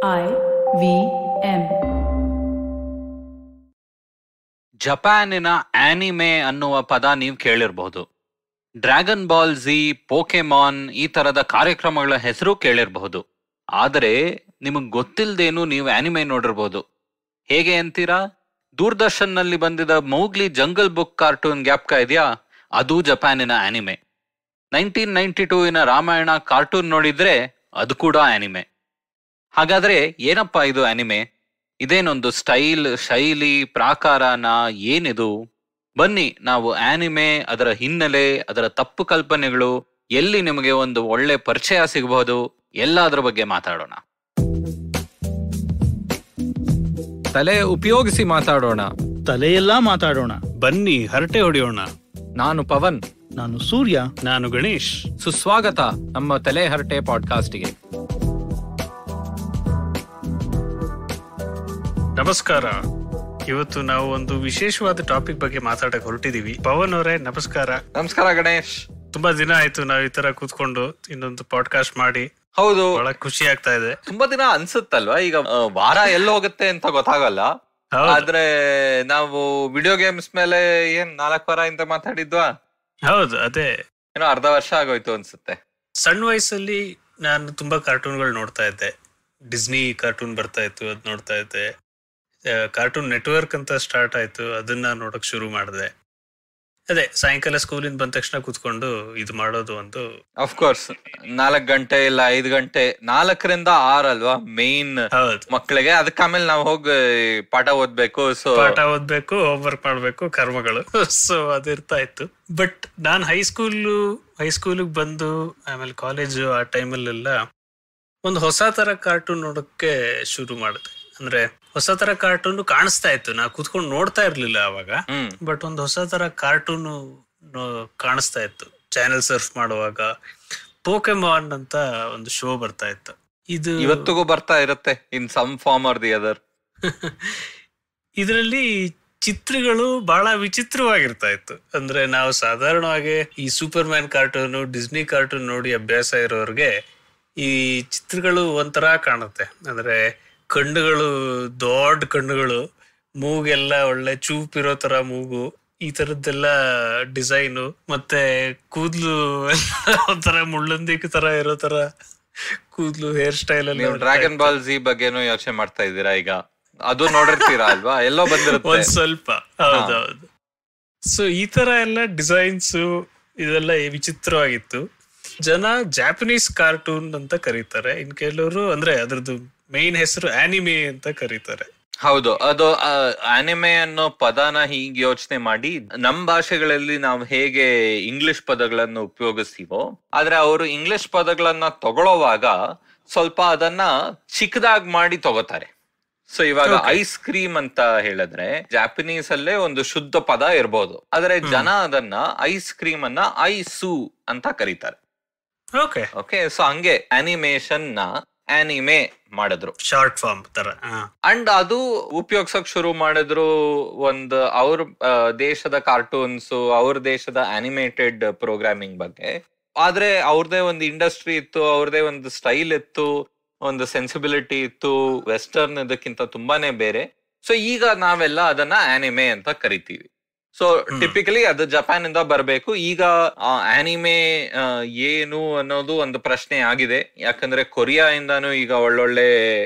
IVM. ಜಪಾನಿನ anime ಅನ್ನುವ ಪದ ನೀವು ಕೇಳಿರಬಹುದು. ಡ್ರ್ಯಾಗನ್ ಬಾಲ್ ಝಿ, ಪೋಕೆಮಾನ್ ಈ ತರದ ಕಾರ್ಯಕ್ರಮಗಳ ಹೆಸರು ಕೇಳಿರಬಹುದು. ಆದರೆ ನಿಮಗ್ ಗೊತ್ತಿಲ್ಲದೇನು ನೀವು ಆನಿಮೆ ನೋಡಿರ್ಬೋದು. ಹೇಗೆ ಅಂತೀರಾ? ದೂರದರ್ಶನ್ ನಲ್ಲಿ ಬಂದಿದ್ದ ಮೌಗ್ಲಿ ಜಂಗಲ್ ಬುಕ್ ಕಾರ್ಟೂನ್ ಜ್ಞಾಪಕ ಇದೆಯಾ? ಅದು ಜಪಾನಿನ ಆನಿಮೆ. 1992 ರಾಮಾಯಣ ಕಾರ್ಟೂನ್ ನೋಡಿದ್ರೆ ಅದು ಕೂಡ ಆನಿಮೆ. ಹಾಗಾದ್ರೆ ಏನಪ್ಪಾ ಇದು ಆನಿಮೆ? ಇದೇನೊಂದು ಸ್ಟೈಲ್, ಶೈಲಿ, ಪ್ರಾಕಾರನ? ಏನಿದು? ಬನ್ನಿ ನಾವು ಆನಿಮೆ, ಅದರ ಹಿನ್ನೆಲೆ, ಅದರ ತಪ್ಪು ಕಲ್ಪನೆಗಳು, ಎಲ್ಲಿ ನಿಮಗೆ ಒಂದು ಒಳ್ಳೆ ಪರಿಚಯ ಸಿಗಬಹುದು, ಎಲ್ಲಾದ್ರ ಬಗ್ಗೆ ಮಾತಾಡೋಣ. ತಲೆ ಉಪಯೋಗಿಸಿ ಮಾತಾಡೋಣ. ತಲೆಯೆಲ್ಲಾ ಮಾತಾಡೋಣ. ಬನ್ನಿ ಹರಟೆ ಹೊಡೆಯೋಣ. ನಾನು ಪವನ್. ನಾನು ಸೂರ್ಯ. ನಾನು ಗಣೇಶ್. ಸುಸ್ವಾಗತ ನಮ್ಮ ತಲೆ ಹರಟೆ ಪಾಡ್ಕಾಸ್ಟ್ಗೆ. ನಮಸ್ಕಾರ. ಇವತ್ತು ನಾವು ಒಂದು ವಿಶೇಷವಾದ ಟಾಪಿಕ್ ಬಗ್ಗೆ ಮಾತಾಡಕ್ ಹೊರಟಿದೀವಿ. ಪವನ್ ಅವರೇ ನಮಸ್ಕಾರ. ನಮಸ್ಕಾರ ಗಣೇಶ್. ತುಂಬಾ ದಿನ ಆಯ್ತು ನಾವ್ ಈ ತರ ಕೂತ್ಕೊಂಡು ಇನ್ನೊಂದು ಪಾಡ್ಕಾಸ್ಟ್ ಮಾಡಿ. ಹೌದು, ಬಹಳ ಖುಷಿ ಆಗ್ತಾ ಇದೆ. ತುಂಬಾ ದಿನ ಅನ್ಸುತ್ತಲ್ವಾ? ಈಗ ವಾರ ಎಲ್ಲ ಹೋಗುತ್ತೆ ಅಂತ ಗೊತ್ತಾಗಲ್ಲ. ಆದ್ರೆ ನಾವು ವಿಡಿಯೋ ಗೇಮ್ಸ್ ಮೇಲೆ 4 ವಾರ ಇಂತ ಮಾತಾಡಿದ್ವಾ? ಹೌದು, ಅದೇ ಏನೋ ಅರ್ಧ ವರ್ಷ ಆಗೋಯ್ತು ಅನ್ಸುತ್ತೆ. ಸಣ್ಣ ವಯಸ್ಸಲ್ಲಿ ನಾನು ತುಂಬಾ ಕಾರ್ಟೂನ್ಗಳು ನೋಡ್ತಾ ಇದ್ದೆ. ಡಿಸ್ನಿ ಕಾರ್ಟೂನ್ ಬರ್ತಾ ಇತ್ತು, ಅದ್ ನೋಡ್ತಾ ಇದ್ದೆ. ಕಾರ್ಟೂನ್ ನೆಟ್ವರ್ಕ್ ಅಂತ ಸ್ಟಾರ್ಟ್ ಆಯ್ತು, ಅದನ್ನ ನೋಡಕ್ ಶುರು ಮಾಡಿದೆ. ಅದೇ ಸಾಯಂಕಾಲ ಸ್ಕೂಲಿಂದ ಬಂದ ತಕ್ಷಣ ಕೂತ್ಕೊಂಡು ಇದು ಮಾಡೋದು ಒಂದು. ಅಫ್ಕೋರ್ಸ್ 4 ಗಂಟೆ ಇಲ್ಲ 5 ಗಂಟೆ, 4ರಿಂದ 6 ಅಲ್ವಾ ಮೈನ್ ಮಕ್ಕಳಿಗೆ. ಅದಕ್ಕೆ ಆಮೇಲೆ ನಾವು ಹೋಗಿ ಪಾಠ ಓದ್ಬೇಕು, ಪಾಠ ಓದ್ಬೇಕು, ಹೋಮ್ವರ್ಕ್ ಮಾಡ್ಬೇಕು, ಕರ್ಮಗಳು. ಸೊ ಅದಿರ್ತಾ ಇತ್ತು. ಬಟ್ ನಾನ್ ಹೈಸ್ಕೂಲಿಗೆ ಬಂದು ಆಮೇಲೆ ಕಾಲೇಜು ಆ ಟೈಮಲ್ಲೆಲ್ಲ ಒಂದು ಹೊಸ ತರ ಕಾರ್ಟೂನ್ ನೋಡಕ್ಕೆ ಶುರು ಮಾಡಿದೆ. ಅಂದ್ರೆ ಹೊಸ ತರ ಕಾರ್ಟೂನ್ ಕಾಣಿಸ್ತಾ ಇತ್ತು, ನಾ ಕೂತ್ಕೊಂಡು ನೋಡ್ತಾ ಇರ್ಲಿಲ್ಲ ಅವಾಗ. ಬಟ್ ಒಂದು ಹೊಸ ತರ ಕಾರ್ಟೂನ್ ಕಾಣಿಸ್ತಾ ಇತ್ತು ಚಾನೆಲ್ ಸರ್ಫ್ ಮಾಡುವಾಗ. ಪೋಕೆಮಾನ್ ಅಂತ ಒಂದು ಶೋ ಬರ್ತಾ ಇತ್ತು. ಇದು ಇವತ್ತಿಗೂ ಬರ್ತಾ ಇರುತ್ತೆ in some form or the other. ಇದರಲ್ಲಿ ಚಿತ್ರಗಳು ಬಹಳ ವಿಚಿತ್ರವಾಗಿರ್ತಾ ಇತ್ತು. ಅಂದ್ರೆ ನಾವು ಸಾಧಾರಣವಾಗಿ ಈ Superman cartoon, Disney cartoon ನೋಡಿ ಅಭ್ಯಾಸ ಇರೋರ್ಗೆ ಈ ಚಿತ್ರಗಳು ಒಂಥರ ಕಾಣುತ್ತೆ. ಅಂದ್ರೆ ಕಣ್ಣುಗಳು, ದೊಡ್ಡ ಕಣ್ಣುಗಳು, ಮೂಗೆಲ್ಲ ಒಳ್ಳೆ ಚೂಪಿರೋ ತರ ಮೂಗು, ಈ ತರದ್ದೆಲ್ಲ ಡಿಸೈನು, ಮತ್ತೆ ಕೂದ್ಲು ಒಂಥರ ಮುಳ್ಳಂದಿಗೆ ತರ ಇರೋ ತರ ಕೂದ್ಲು, ಹೇರ್ ಸ್ಟೈಲ್ ಅಲ್ಲಿ. ಡ್ರ್ಯಾಗನ್ ಬಾಲ್ ಝಿ ಬಗ್ಗೆನೂ ಯೋಚನೆ ಮಾಡ್ತಾ ಇದ್ದೀರಾ ಈಗ? ಅದು ನೋಡಿರ್ತೀರಾ ಅಲ್ವಾ? ಎಲ್ಲೋ ಬಂದಿರುತ್ತೆ ಒಂದ್ ಸ್ವಲ್ಪ. ಹೌದೌದು. ಸೊ ಈ ತರ ಎಲ್ಲ ಡಿಸೈನ್ಸ್ ಇದೆಲ್ಲ ವಿಚಿತ್ರವಾಗಿತ್ತು. ಜನ ಜಾಪನೀಸ್ ಕಾರ್ಟೂನ್ ಅಂತ ಕರೀತಾರೆ, ಇನ್ ಕೆಲವರು ಅಂದ್ರೆ ಅದ್ರದ್ದು ಮೇನ್ ಹೆಸರು ಆನಿಮೆ ಅಂತ ಕರೀತಾರೆ. ಹೌದು, ಅದು ಆನಿಮೆ ಅನ್ನೋ ಪದನ ಹೀಗೆ ಯೋಚನೆ ಮಾಡಿ ನಮ್ ಭಾಷೆಗಳಲ್ಲಿ ನಾವು ಹೇಗೆ ಇಂಗ್ಲಿಷ್ ಪದಗಳನ್ನು ಉಪಯೋಗಿಸ್ತೀವೋ, ಆದ್ರೆ ಅವರು ಇಂಗ್ಲಿಷ್ ಪದಗಳನ್ನ ತಗೊಳ್ಳೋವಾಗ ಸ್ವಲ್ಪ ಅದನ್ನ ಚಿಕ್ಕದಾಗಿ ಮಾಡಿ ತಗೋತಾರೆ. ಸೊ ಇವಾಗ ಐಸ್ ಕ್ರೀಮ್ ಅಂತ ಹೇಳಿದ್ರೆ ಜಾಪನೀಸ್ ಅಲ್ಲೇ ಒಂದು ಶುದ್ಧ ಪದ ಇರ್ಬೋದು, ಆದ್ರೆ ಜನ ಅದನ್ನ ಐಸ್ ಕ್ರೀಮ್ ಅನ್ನ ಐಸು ಅಂತ ಕರೀತಾರೆ. ಓಕೆ, ಸೊ ಹಂಗೆ ಅನಿಮೇಷನ್ ನ ಆನಿಮೆ ಮಾಡಿದ್ರು, ಶಾರ್ಟ್ ಫಾರ್ಮ್ ತರ. ಅಂಡ್ ಅದು ಉಪಯೋಗಿಸಕ್ ಶುರು ಮಾಡಿದ್ರು ಒಂದು ಅವ್ರ ದೇಶದ ಕಾರ್ಟೂನ್ಸ್, ಅವ್ರ ದೇಶದ ಅನಿಮೇಟೆಡ್ ಪ್ರೋಗ್ರಾಮಿಂಗ್ ಬಗ್ಗೆ. ಆದ್ರೆ ಅವ್ರದೇ ಒಂದು ಇಂಡಸ್ಟ್ರಿ ಇತ್ತು, ಅವ್ರದೇ ಒಂದು ಸ್ಟೈಲ್ ಇತ್ತು, ಒಂದು ಸೆನ್ಸಿಬಿಲಿಟಿ ಇತ್ತು. ವೆಸ್ಟರ್ನ್ ಇದಕ್ಕಿಂತ ತುಂಬಾನೇ ಬೇರೆ. ಸೊ ಈಗ ನಾವೆಲ್ಲ ಅದನ್ನ ಆನಿಮೆ ಅಂತ ಕರಿತೀವಿ. ಸೊ ಟಿಪಿಕಲಿ ಅದು ಜಪಾನ್ ಇಂದ ಬರ್ಬೇಕು. ಈಗ ಆನಿಮೆ ಏನು ಅನ್ನೋದು ಒಂದು ಪ್ರಶ್ನೆ ಆಗಿದೆ. ಯಾಕಂದ್ರೆ ಕೊರಿಯಾ ಇಂದಾನು ಈಗ ಒಳ್ಳೊಳ್ಳೆ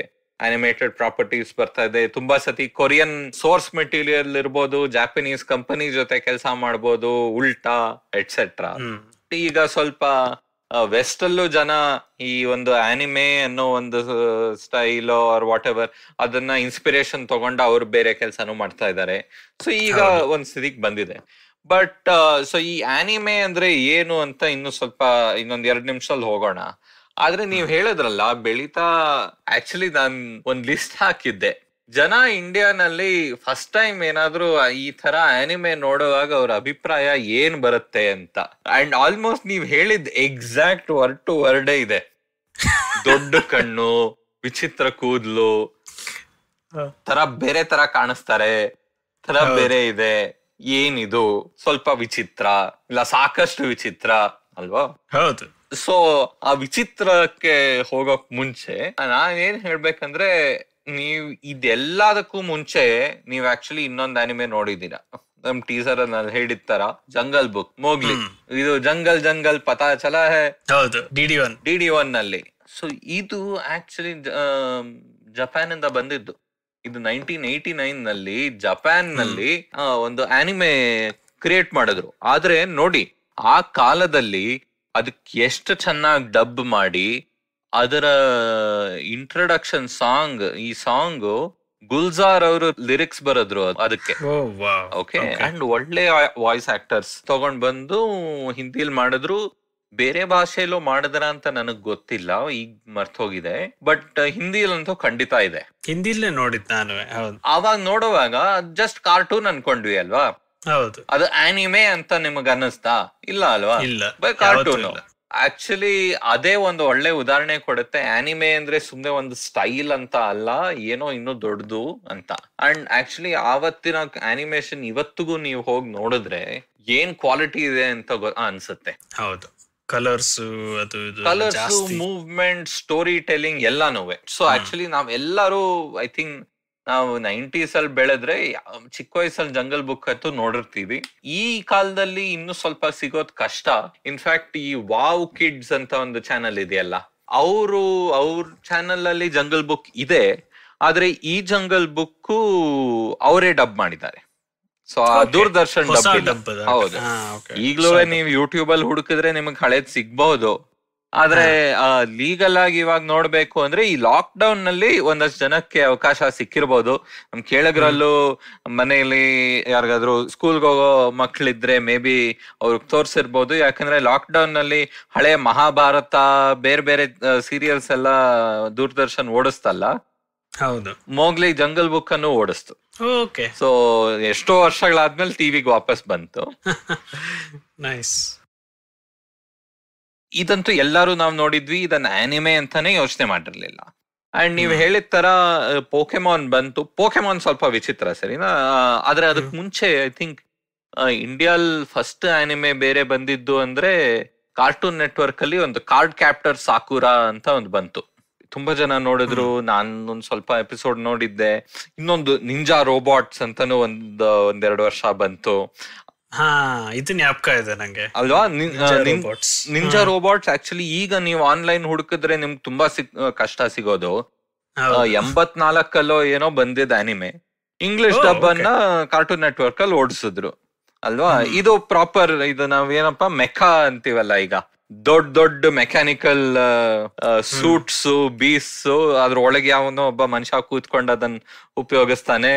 ಅನಿಮೇಟೆಡ್ ಪ್ರಾಪರ್ಟೀಸ್ ಬರ್ತಾ ಇದೆ. ತುಂಬಾ ಸತಿ ಕೊರಿಯನ್ ಸೋರ್ಸ್ ಮೆಟೀರಿಯಲ್ ಇರ್ಬೋದು, ಜಾಪನೀಸ್ ಕಂಪನಿ ಜೊತೆ ಕೆಲಸ ಮಾಡ್ಬೋದು, ಉಲ್ಟಾ ಎಟ್ಸೆಟ್ರಾ. ಈಗ ಸ್ವಲ್ಪ ವೆಸ್ಟ್ ಅಲ್ಲೂ ಜನ ಈ ಒಂದು ಆನಿಮೆ ಅನ್ನೋ ಒಂದು ಸ್ಟೈಲ್ ಆರ್ ವಾಟ್ ಎವರ್ ಅದನ್ನ ಇನ್ಸ್ಪಿರೇಷನ್ ತಗೊಂಡು ಅವ್ರು ಬೇರೆ ಕೆಲಸನೂ ಮಾಡ್ತಾ ಇದ್ದಾರೆ. ಸೊ ಈಗ ಒಂದ್ ಸ್ಥಿತಿಗೆ ಬಂದಿದೆ. ಬಟ್ ಸೊ ಈ ಆನಿಮೆ ಅಂದ್ರೆ ಏನು ಅಂತ ಇನ್ನು ಸ್ವಲ್ಪ ಇನ್ನೊಂದ್ 2 ನಿಮಿಷದಲ್ಲಿ ಹೋಗೋಣ. ಆದ್ರೆ ನೀವ್ ಹೇಳಿದ್ರಲ್ಲ ಬೆಳೀತಾ, ಆಕ್ಚುಲಿ ನಾನ್ ಒಂದ್ ಲಿಸ್ಟ್ ಹಾಕಿದ್ದೆ. ಜನ ಇಂಡಿಯಾನಲ್ಲಿ ಫಸ್ಟ್ ಟೈಮ್ ಏನಾದ್ರೂ ಈ ತರ ಆನಿಮೆ ನೋಡುವಾಗ ಅವ್ರ ಅಭಿಪ್ರಾಯ ಏನ್ ಬರುತ್ತೆ ಅಂತ. ಅಂಡ್ ಆಲ್ಮೋಸ್ಟ್ ನೀವ್ ಹೇಳಿದ್ ಎಕ್ಸಾಕ್ಟ್ ವರ್ಡ್ ಟು ವರ್ಡೇ ಇದೆ. ದೊಡ್ಡ ಕಣ್ಣು, ವಿಚಿತ್ರ ಕೂದ್ಲು, ತರ ಬೇರೆ ತರ ಕಾಣಿಸ್ತಾರೆ, ತರ ಬೇರೆ ಇದೆ, ಏನಿದು ಸ್ವಲ್ಪ ವಿಚಿತ್ರ ಇಲ್ಲ ಸಾಕಷ್ಟು ವಿಚಿತ್ರ ಅಲ್ವಾ? ಹೌದು, ಸೊ ಆ ವಿಚಿತ್ರಕ್ಕೆ ಹೋಗೋಕ್ ಮುಂಚೆ ನಾನ್ ಏನ್ ಹೇಳ್ಬೇಕಂದ್ರೆ, ನೀವ್ ಇದೆಲ್ಲದಕ್ಕೂ ಮುಂಚೆ ನೀವ್ ಆಕ್ಚುಲಿ ಇನ್ನೊಂದ್ ಆನಿಮೆ ನೋಡಿದೀರಾ. ನಮ್ ಟೀಸರ್ ಅಲ್ಲಿ ಹೇಳಿರ್ತಾರ, ಜಂಗಲ್ ಬುಕ್, ಮೋಗ್ಲಿ. ಇದು ಜಂಗಲ್ ಜಂಗಲ್ ಪತಾ ಚಲ ಹೈ, ಹೌದು, DD1 ನಲ್ಲಿ. ಸೊ ಇದು ಆಕ್ಚುಲಿ ಜಪಾನ್ ಇಂದ ಬಂದಿದ್ದು. ಇದು 1989 ನಲ್ಲಿ ಜಪಾನ್ ನಲ್ಲಿ ಒಂದು ಆನಿಮೆ ಕ್ರಿಯೇಟ್ ಮಾಡಿದ್ರು. ಆದ್ರೆ ನೋಡಿ, ಆ ಕಾಲದಲ್ಲಿ ಅದಕ್ಕೆ ಎಷ್ಟು ಚೆನ್ನಾಗಿ ಡಬ್ ಮಾಡಿ ಅದರ ಇಂಟ್ರೊಡಕ್ಷನ್ ಸಾಂಗ್, ಈ ಸಾಂಗ್ ಗುಲ್ಜಾರ್ ಅವರು ಲಿರಿಕ್ಸ್ ಬರೆದ್ರು ಅದಕ್ಕೆ. ಓಕೆ, ಅಂಡ್ ಒಳ್ಳೆ ವಾಯ್ಸ್ ಆಕ್ಟರ್ಸ್ ತಗೊಂಡ್ ಬಂದು ಹಿಂದಿಲ್ ಮಾಡಿದ್ರು. ಬೇರೆ ಭಾಷೆಯಲ್ಲೂ ಮಾಡಿದ್ರ ಅಂತ ನನಗ್ ಗೊತ್ತಿಲ್ಲ, ಈಗ ಮರ್ತೋಗಿದೆ. ಬಟ್ ಹಿಂದಿಲಂತೂ ಖಂಡಿತ ಇದೆ. ಹಿಂದಿಲೇ ನೋಡಿದ್ ನಾನು. ಅವಾಗ ನೋಡುವಾಗ ಜಸ್ಟ್ ಕಾರ್ಟೂನ್ ಅನ್ಕೊಂಡ್ವಿ ಅಲ್ವಾ? ಹೌದು. ಅದು ಆನಿಮೆ ಅಂತ ನಿಮಗ್ ಅನ್ನಿಸ್ತಾ? ಇಲ್ಲ ಅಲ್ವಾ? ಇಲ್ಲ, ಕಾರ್ಟೂನ್. ಆಕ್ಚುಲಿ ಅದೇ ಒಂದು ಒಳ್ಳೆ ಉದಾಹರಣೆ ಕೊಡುತ್ತೆ. ಆನಿಮೆ ಅಂದ್ರೆ ಸುಮ್ನೆ ಒಂದು ಸ್ಟೈಲ್ ಅಂತ ಅಲ್ಲ, ಏನೋ ಇನ್ನೂ ದೊಡ್ಡದು ಅಂತ. ಅಂಡ್ ಆಕ್ಚುಲಿ ಆವತ್ತಿನ ಆನಿಮೇಷನ್ ಇವತ್ತಿಗೂ ನೀವು ಹೋಗಿ ನೋಡಿದ್ರೆ ಏನ್ ಕ್ವಾಲಿಟಿ ಇದೆ ಅಂತ ಅನ್ಸುತ್ತೆ. ಹೌದು, ಕಲರ್ಸ್, ಮೂವ್ಮೆಂಟ್, ಸ್ಟೋರಿ ಟೆಲ್ಲಿಂಗ್ ಎಲ್ಲಾನು. ಸೊ ಆಕ್ಚುಲಿ ನಾವೆಲ್ಲರೂ ಐ ಥಿಂಕ್ ನಾವು 90s ಅಲ್ಲಿ ಬೆಳೆದ್ರೆ ಚಿಕ್ಕ ವಯಸ್ಸಲ್ಲಿ ಜಂಗಲ್ ಬುಕ್ ಅಂತೂ ನೋಡಿರ್ತೀವಿ. ಈ ಕಾಲದಲ್ಲಿ ಇನ್ನು ಸ್ವಲ್ಪ ಸಿಗೋದ್ ಕಷ್ಟ. ಇನ್ಫ್ಯಾಕ್ಟ್ ಈ ವಾವ್ ಕಿಡ್ಸ್ ಅಂತ ಒಂದು ಚಾನೆಲ್ ಇದೆಯಲ್ಲ, ಅವ್ರ ಚಾನೆಲ್ ಅಲ್ಲಿ ಜಂಗಲ್ ಬುಕ್ ಇದೆ. ಆದ್ರೆ ಈ ಜಂಗಲ್ ಬುಕ್ ಅವರೇ ಡಬ್ ಮಾಡಿದ್ದಾರೆ. So Doordarshan dub. ಹೌದು, ಈಗ್ಲೂ ನೀವು ಯೂಟ್ಯೂಬ್ ಅಲ್ಲಿ ಹುಡುಕಿದ್ರೆ ನಿಮಗ್ ಹಳೇದ್ ಸಿಗ್ಬಹುದು. ಆದ್ರೆ ಲೀಗಲ್ ಆಗಿ ಇವಾಗ ನೋಡ್ಬೇಕು ಅಂದ್ರೆ ಈ ಲಾಕ್ ಡೌನ್ ನಲ್ಲಿ ಒಂದಷ್ಟು ಜನಕ್ಕೆ ಅವಕಾಶ ಸಿಕ್ಕಿರ್ಬೋದು. ನಮ್ ಕೇಳಗ್ರಲ್ಲೂ ಮನೆಯಲ್ಲಿ ಯಾರಿಗಾದ್ರು ಸ್ಕೂಲ್ಗೆ ಹೋಗೋ ಮಕ್ಳಿದ್ರೆ ಮೇ ಬಿ ಅವ್ರಿಗೆ ತೋರ್ಸಿರ್ಬೋದು. ಯಾಕಂದ್ರೆ ಲಾಕ್ ಡೌನ್ ನಲ್ಲಿ ಹಳೆ ಮಹಾಭಾರತ, ಬೇರೆ ಬೇರೆ ಸೀರಿಯಲ್ಸ್ ಎಲ್ಲ ದೂರದರ್ಶನ್ ಓಡಿಸ್ತಲ್ಲ. ಹೌದು, ಮೋಗ್ಲಿ ಜಂಗಲ್ ಬುಕ್ ಅನ್ನು ಓಡಿಸ್ತು. ಸೊ ಎಷ್ಟೋ ವರ್ಷಗಳಾದ್ಮೇಲೆ ಟಿವಿಗೆ ವಾಪಸ್ ಬಂತು. ನೈಸ್. ಇದಂತೂ ಎಲ್ಲಾರು ನಾವ್ ನೋಡಿದ್ವಿ, ಇದನ್ನ ಆನಿಮೆ ಅಂತಾನೆ ಯೋಚನೆ ಮಾಡಿರ್ಲಿಲ್ಲ. ಅಂಡ್ ನೀವ್ ಹೇಳಿದ ತರ ಪೋಕೆಮಾನ್ ಬಂತು. ಪೋಕೆಮಾನ್ ಸ್ವಲ್ಪ ವಿಚಿತ್ರ, ಸರಿನಾ? ಆದ್ರೆ ಅದಕ್ ಮುಂಚೆ ಐ ಥಿಂಕ್ ಇಂಡಿಯಾಲ್ ಫಸ್ಟ್ ಆನಿಮೆ ಬೇರೆ ಬಂದಿದ್ದು ಅಂದ್ರೆ ಕಾರ್ಟೂನ್ ನೆಟ್ವರ್ಕ್ ಅಲ್ಲಿ ಒಂದು ಕಾರ್ಡ್ ಕ್ಯಾಪ್ಟರ್ ಸಾಕುರಾ ಅಂತ ಒಂದು ಬಂತು. ತುಂಬಾ ಜನ ನೋಡಿದ್ರು. ನಾನೊಂದ್ ಸ್ವಲ್ಪ ಎಪಿಸೋಡ್ ನೋಡಿದ್ದೆ. ಇನ್ನೊಂದು ನಿಂಜಾ ರೋಬೋಟ್ಸ್ ಅಂತಾನು ಒಂದೆರಡು ವರ್ಷ ಬಂತು. ಇದು ಜ್ಞಾಪಕ ಇದೆ ನಂಗೆ, ಅಲ್ವಾ? ನಿಂಜಾ ರೋಬೋಟ್ಸ್ ಆಕ್ಚುಲಿ ಈಗ ನೀವು ಆನ್ಲೈನ್ ಹುಡುಕಿದ್ರೆ ನಿಮ್ಗೆ ತುಂಬಾ ಕಷ್ಟ ಸಿಗೋದು. 84 ಏನೋ ಬಂದಿದ್ದ ಆನಿಮೆ. ಇಂಗ್ಲಿಷ್ ಡಬ್ ಅನ್ನ ಕಾರ್ಟೂನ್ ನೆಟ್ವರ್ಕ್ ಅಲ್ಲಿ ಓಡಿಸಿದ್ರು ಅಲ್ವಾ? ಇದು ಪ್ರಾಪರ್, ಇದು ನಾವೇನಪ್ಪ ಮೆಕಾ ಅಂತೀವಲ್ಲ, ಈಗ ದೊಡ್ಡ ದೊಡ್ಡ ಮೆಕ್ಯಾನಿಕಲ್ ಸೂಟ್ಸ್, ಬೀಸ್, ಅದ್ರ ಒಳಗೆ ಯಾವನೋ ಒಬ್ಬ ಮನುಷ್ಯ ಕೂತ್ಕೊಂಡು ಅದನ್ನ ಉಪಯೋಗಿಸ್ತಾನೆ.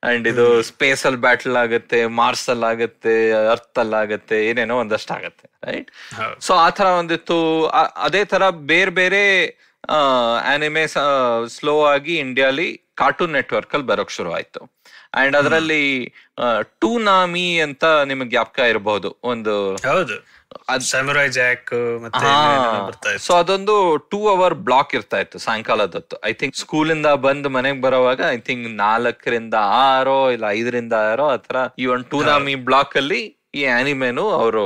ಅಂಡ್ ಇದು ಸ್ಪೇಸ್ ಅಲ್ಲಿ ಬ್ಯಾಟಲ್ ಆಗುತ್ತೆ, ಮಾರ್ಸ್ ಅಲ್ಲಿ ಆಗುತ್ತೆ, ಅರ್ತ್ ಅಲ್ಲಿ ಆಗುತ್ತೆ, ಏನೇನೋ ಒಂದಷ್ಟು ಆಗತ್ತೆ, ರೈಟ್? ಸೊ ಆ ತರ ಒಂದಿತ್ತು. ಅದೇ ತರ ಬೇರೆ ಬೇರೆ ಆನಿಮೆ ಸ್ಲೋ ಆಗಿ ಇಂಡಿಯಾಲಿ ಕಾರ್ಟೂನ್ ನೆಟ್ವರ್ಕ್ ಅಲ್ಲಿ ಬರೋಕ್ ಶುರು ಆಯ್ತು. ಅಂಡ್ ಅದರಲ್ಲಿ ಟೂನಾಮಿ ಅಂತ ನಿಮಗೆ ಜ್ಞಾಪಕ ಇರಬಹುದು. ಒಂದು ಸಮುರಾಯ್ ಜಾಕ್. ಸೊ ಅದೊಂದು 2 hour ಬ್ಲಾಕ್ ಇರ್ತಾ ಇತ್ತು ಸಾಯಂಕಾಲದೊತ್ತು. ಐ ಥಿಂಕ್ ಸ್ಕೂಲಿಂದ ಬಂದ್ ಮನೆಗ್ ಬರೋವಾಗ ಐ ಥಿಂಕ್ 4ರಿಂದ 6 ಇಲ್ಲ 5ರಿಂದ 6 ಆತರ ಈ ಒಂದು ಟೂನಾಮಿ ಬ್ಲಾಕ್ ಅಲ್ಲಿ ಈ ಆನಿಮೆನು ಅವರು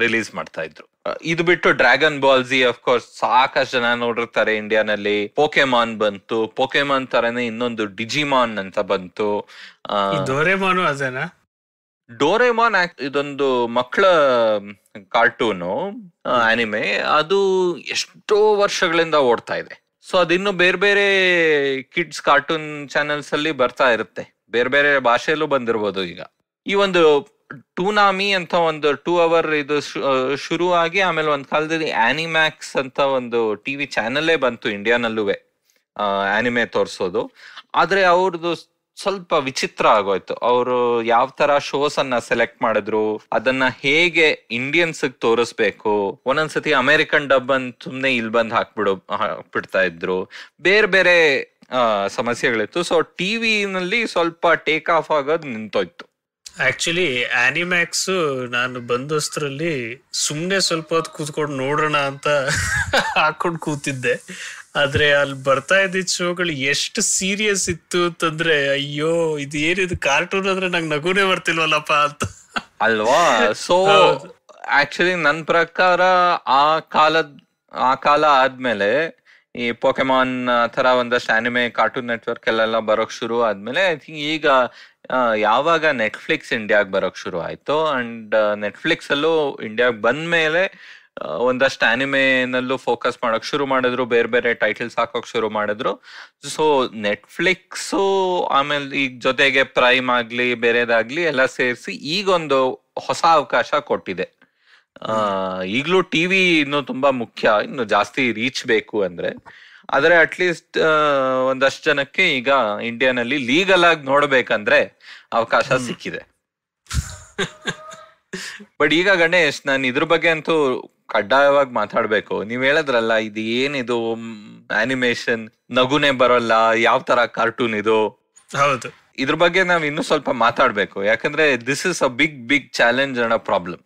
ರಿಲೀಸ್ ಮಾಡ್ತಾ ಇದ್ರು. ಇದು ಬಿಟ್ಟು dragon ball G of course ಸಾಕಷ್ಟು ಜನ ನೋಡಿರ್ತಾರೆ ಇಂಡಿಯಾನಲ್ಲಿ. ಪೋಕೆಮಾನ್ ಬಂತು. ಪೋಕೆಮಾನ್ ತರನೇ ಇನ್ನೊಂದು ಡಿಜಿಮಾನ್ ಅಂತ ಬಂತು. ಡೋರೆಮಾನು ಅದೇನಾ? ಡೋರೆಮಾನ್ ಇದೊಂದು ಮಕ್ಕಳ ಕಾರ್ಟೂನು ಆನಿಮೆ. ಅದು ಎಷ್ಟೋ ವರ್ಷಗಳಿಂದ ಓಡ್ತಾ ಇದೆ. ಸೊ ಅದಿನ್ನು ಬೇರೆ ಬೇರೆ ಕಿಡ್ಸ್ ಕಾರ್ಟೂನ್ ಚಾನೆಲ್ಸ್ ಅಲ್ಲಿ ಬರ್ತಾ ಇರುತ್ತೆ. ಬೇರೆ ಬೇರೆ ಭಾಷೆಯಲ್ಲೂ ಬಂದಿರ್ಬೋದು. ಈಗ ಈ ಒಂದು ಟೂನಾಮಿ ಅಂತ ಒಂದು 2 hour ಇದು ಶುರು ಆಗಿ ಆಮೇಲೆ ಒಂದ್ ಕಾಲದಲ್ಲಿ ಆನಿಮ್ಯಾಕ್ಸ್ ಅಂತ ಒಂದು ಟಿವಿ ಚಾನೆಲ್ಲೇ ಬಂತು ಇಂಡಿಯಾನಲ್ಲೂ ಆನಿಮೆ ತೋರ್ಸೋದು. ಆದ್ರೆ ಅವ್ರದ್ದು ಸ್ವಲ್ಪ ವಿಚಿತ್ರ ಆಗೋಯ್ತು. ಅವರು ಯಾವ ತರ ಶೋಸ್ ಅನ್ನ ಸೆಲೆಕ್ಟ್ ಮಾಡಿದ್ರು, ಅದನ್ನ ಹೇಗೆ ಇಂಡಿಯನ್ಸ್ ತೋರಿಸ್ಬೇಕು, ಒಂದೊಂದ್ಸತಿ ಅಮೆರಿಕನ್ ಡಬ್ ಅಂತ ಸುಮ್ನೆ ಇಲ್ಲಿ ಬಂದ್ ಹಾಕ್ಬಿಡ್ತಾ ಇದ್ರು. ಬೇರೆ ಬೇರೆ ಸಮಸ್ಯೆಗಳಿತ್ತು. ಸೊ ಟಿವಿನಲ್ಲಿ ಸ್ವಲ್ಪ ಟೇಕ್ ಆಫ್ ಆಗೋದು ನಿಂತೋಯ್ತು. ಆಕ್ಚುಲಿ ಆನಿಮ್ಯಾಕ್ಸ್ ನಾನು ಬಂದೋಸ್ತ್ರಲ್ಲಿ ಸುಮ್ನೆ ಸ್ವಲ್ಪ ಹೊತ್ತು ಕೂತ್ಕೊಂಡು ನೋಡೋಣ ಅಂತ ಹಾಕೊಂಡು ಕೂತಿದ್ದೆ. ಆದ್ರೆ ಅಲ್ಲಿ ಬರ್ತಾ ಇದ್ದಿದ್ ಶೋಗಳು ಎಷ್ಟು ಸೀರಿಯಸ್ ಇತ್ತು ಅಂತಂದ್ರೆ, ಅಯ್ಯೋ ಇದು ಏನಿದು ಕಾರ್ಟೂನ್ ಅಂದ್ರೆ ನಂಗೆ ನಗುನೇ ಬರ್ತಿಲ್ವಲ್ಲಪ್ಪ ಅಂತ ಅಲ್ವಾ? ಸೊ ಆಕ್ಚುಲಿ ನನ್ ಪ್ರಕಾರ ಆ ಕಾಲ ಆದ್ಮೇಲೆ ಈ ಪೋಕೆಮಾನ್ ತರ ಒಂದಷ್ಟು ಆನಿಮೆ ಕಾರ್ಟೂನ್ ನೆಟ್ವರ್ಕ್ ಅಲ್ಲೆಲ್ಲ ಬರೋಕ್ ಶುರು ಆದ್ಮೇಲೆ ಐ ಥಿಂಕ್ ಈಗ ಯಾವಾಗ ನೆಟ್ಫ್ಲಿಕ್ಸ್ ಇಂಡಿಯಾಗ್ ಬರೋಕ್ ಶುರು ಆಯ್ತು ಅಂಡ್ ನೆಟ್ಫ್ಲಿಕ್ಸ್ ಅಲ್ಲೂ ಇಂಡಿಯಾಗ್ ಬಂದ್ಮೇಲೆ ಒಂದಷ್ಟು ಆನಿಮೆನಲ್ಲೂ ಫೋಕಸ್ ಮಾಡಕ್ ಶುರು ಮಾಡಿದ್ರು, ಬೇರೆ ಬೇರೆ ಟೈಟಲ್ಸ್ ಹಾಕೋಕ್ ಶುರು ಮಾಡಿದ್ರು. ಸೊ ನೆಟ್ಫ್ಲಿಕ್ಸ್ ಆಮೇಲೆ ಈಗ ಜೊತೆಗೆ ಪ್ರೈಮ್ ಆಗ್ಲಿ ಬೇರೆದಾಗ್ಲಿ ಎಲ್ಲ ಸೇರಿಸಿ ಈಗೊಂದು ಹೊಸ ಅವಕಾಶ ಕೊಟ್ಟಿದೆ. ಈಗ್ಲೂ ಟಿವಿ ಇನ್ನು ತುಂಬಾ ಮುಖ್ಯ, ಇನ್ನು ಜಾಸ್ತಿ ರೀಚ್ ಬೇಕು ಅಂದ್ರೆ. ಆದ್ರೆ ಅಟ್ಲೀಸ್ಟ್ ಒಂದಷ್ಟು ಜನಕ್ಕೆ ಈಗ ಇಂಡಿಯಾನಲ್ಲಿ ಲೀಗಲ್ ಆಗಿ ನೋಡ್ಬೇಕಂದ್ರೆ ಅವಕಾಶ ಸಿಕ್ಕಿದೆ. ಬಟ್ ಈಗ ಗಣೇಶ್, ನಾನು ಇದ್ರ ಬಗ್ಗೆ ಅಂತೂ ಕಡ್ಡಾಯವಾಗಿ ಮಾತಾಡ್ಬೇಕು. ನೀವ್ ಹೇಳಿದ್ರಲ್ಲ, ಇದು ಏನಿದು ಆನಿಮೇಷನ್, ನಗುನೆ ಬರೋಲ್ಲ, ಯಾವ ತರ ಕಾರ್ಟೂನ್ ಇದು. ಹೌದು, ಇದ್ರ ಬಗ್ಗೆ ನಾವ್ ಇನ್ನೂ ಸ್ವಲ್ಪ ಮಾತಾಡ್ಬೇಕು. ಯಾಕಂದ್ರೆ this is a big challenge and a problem.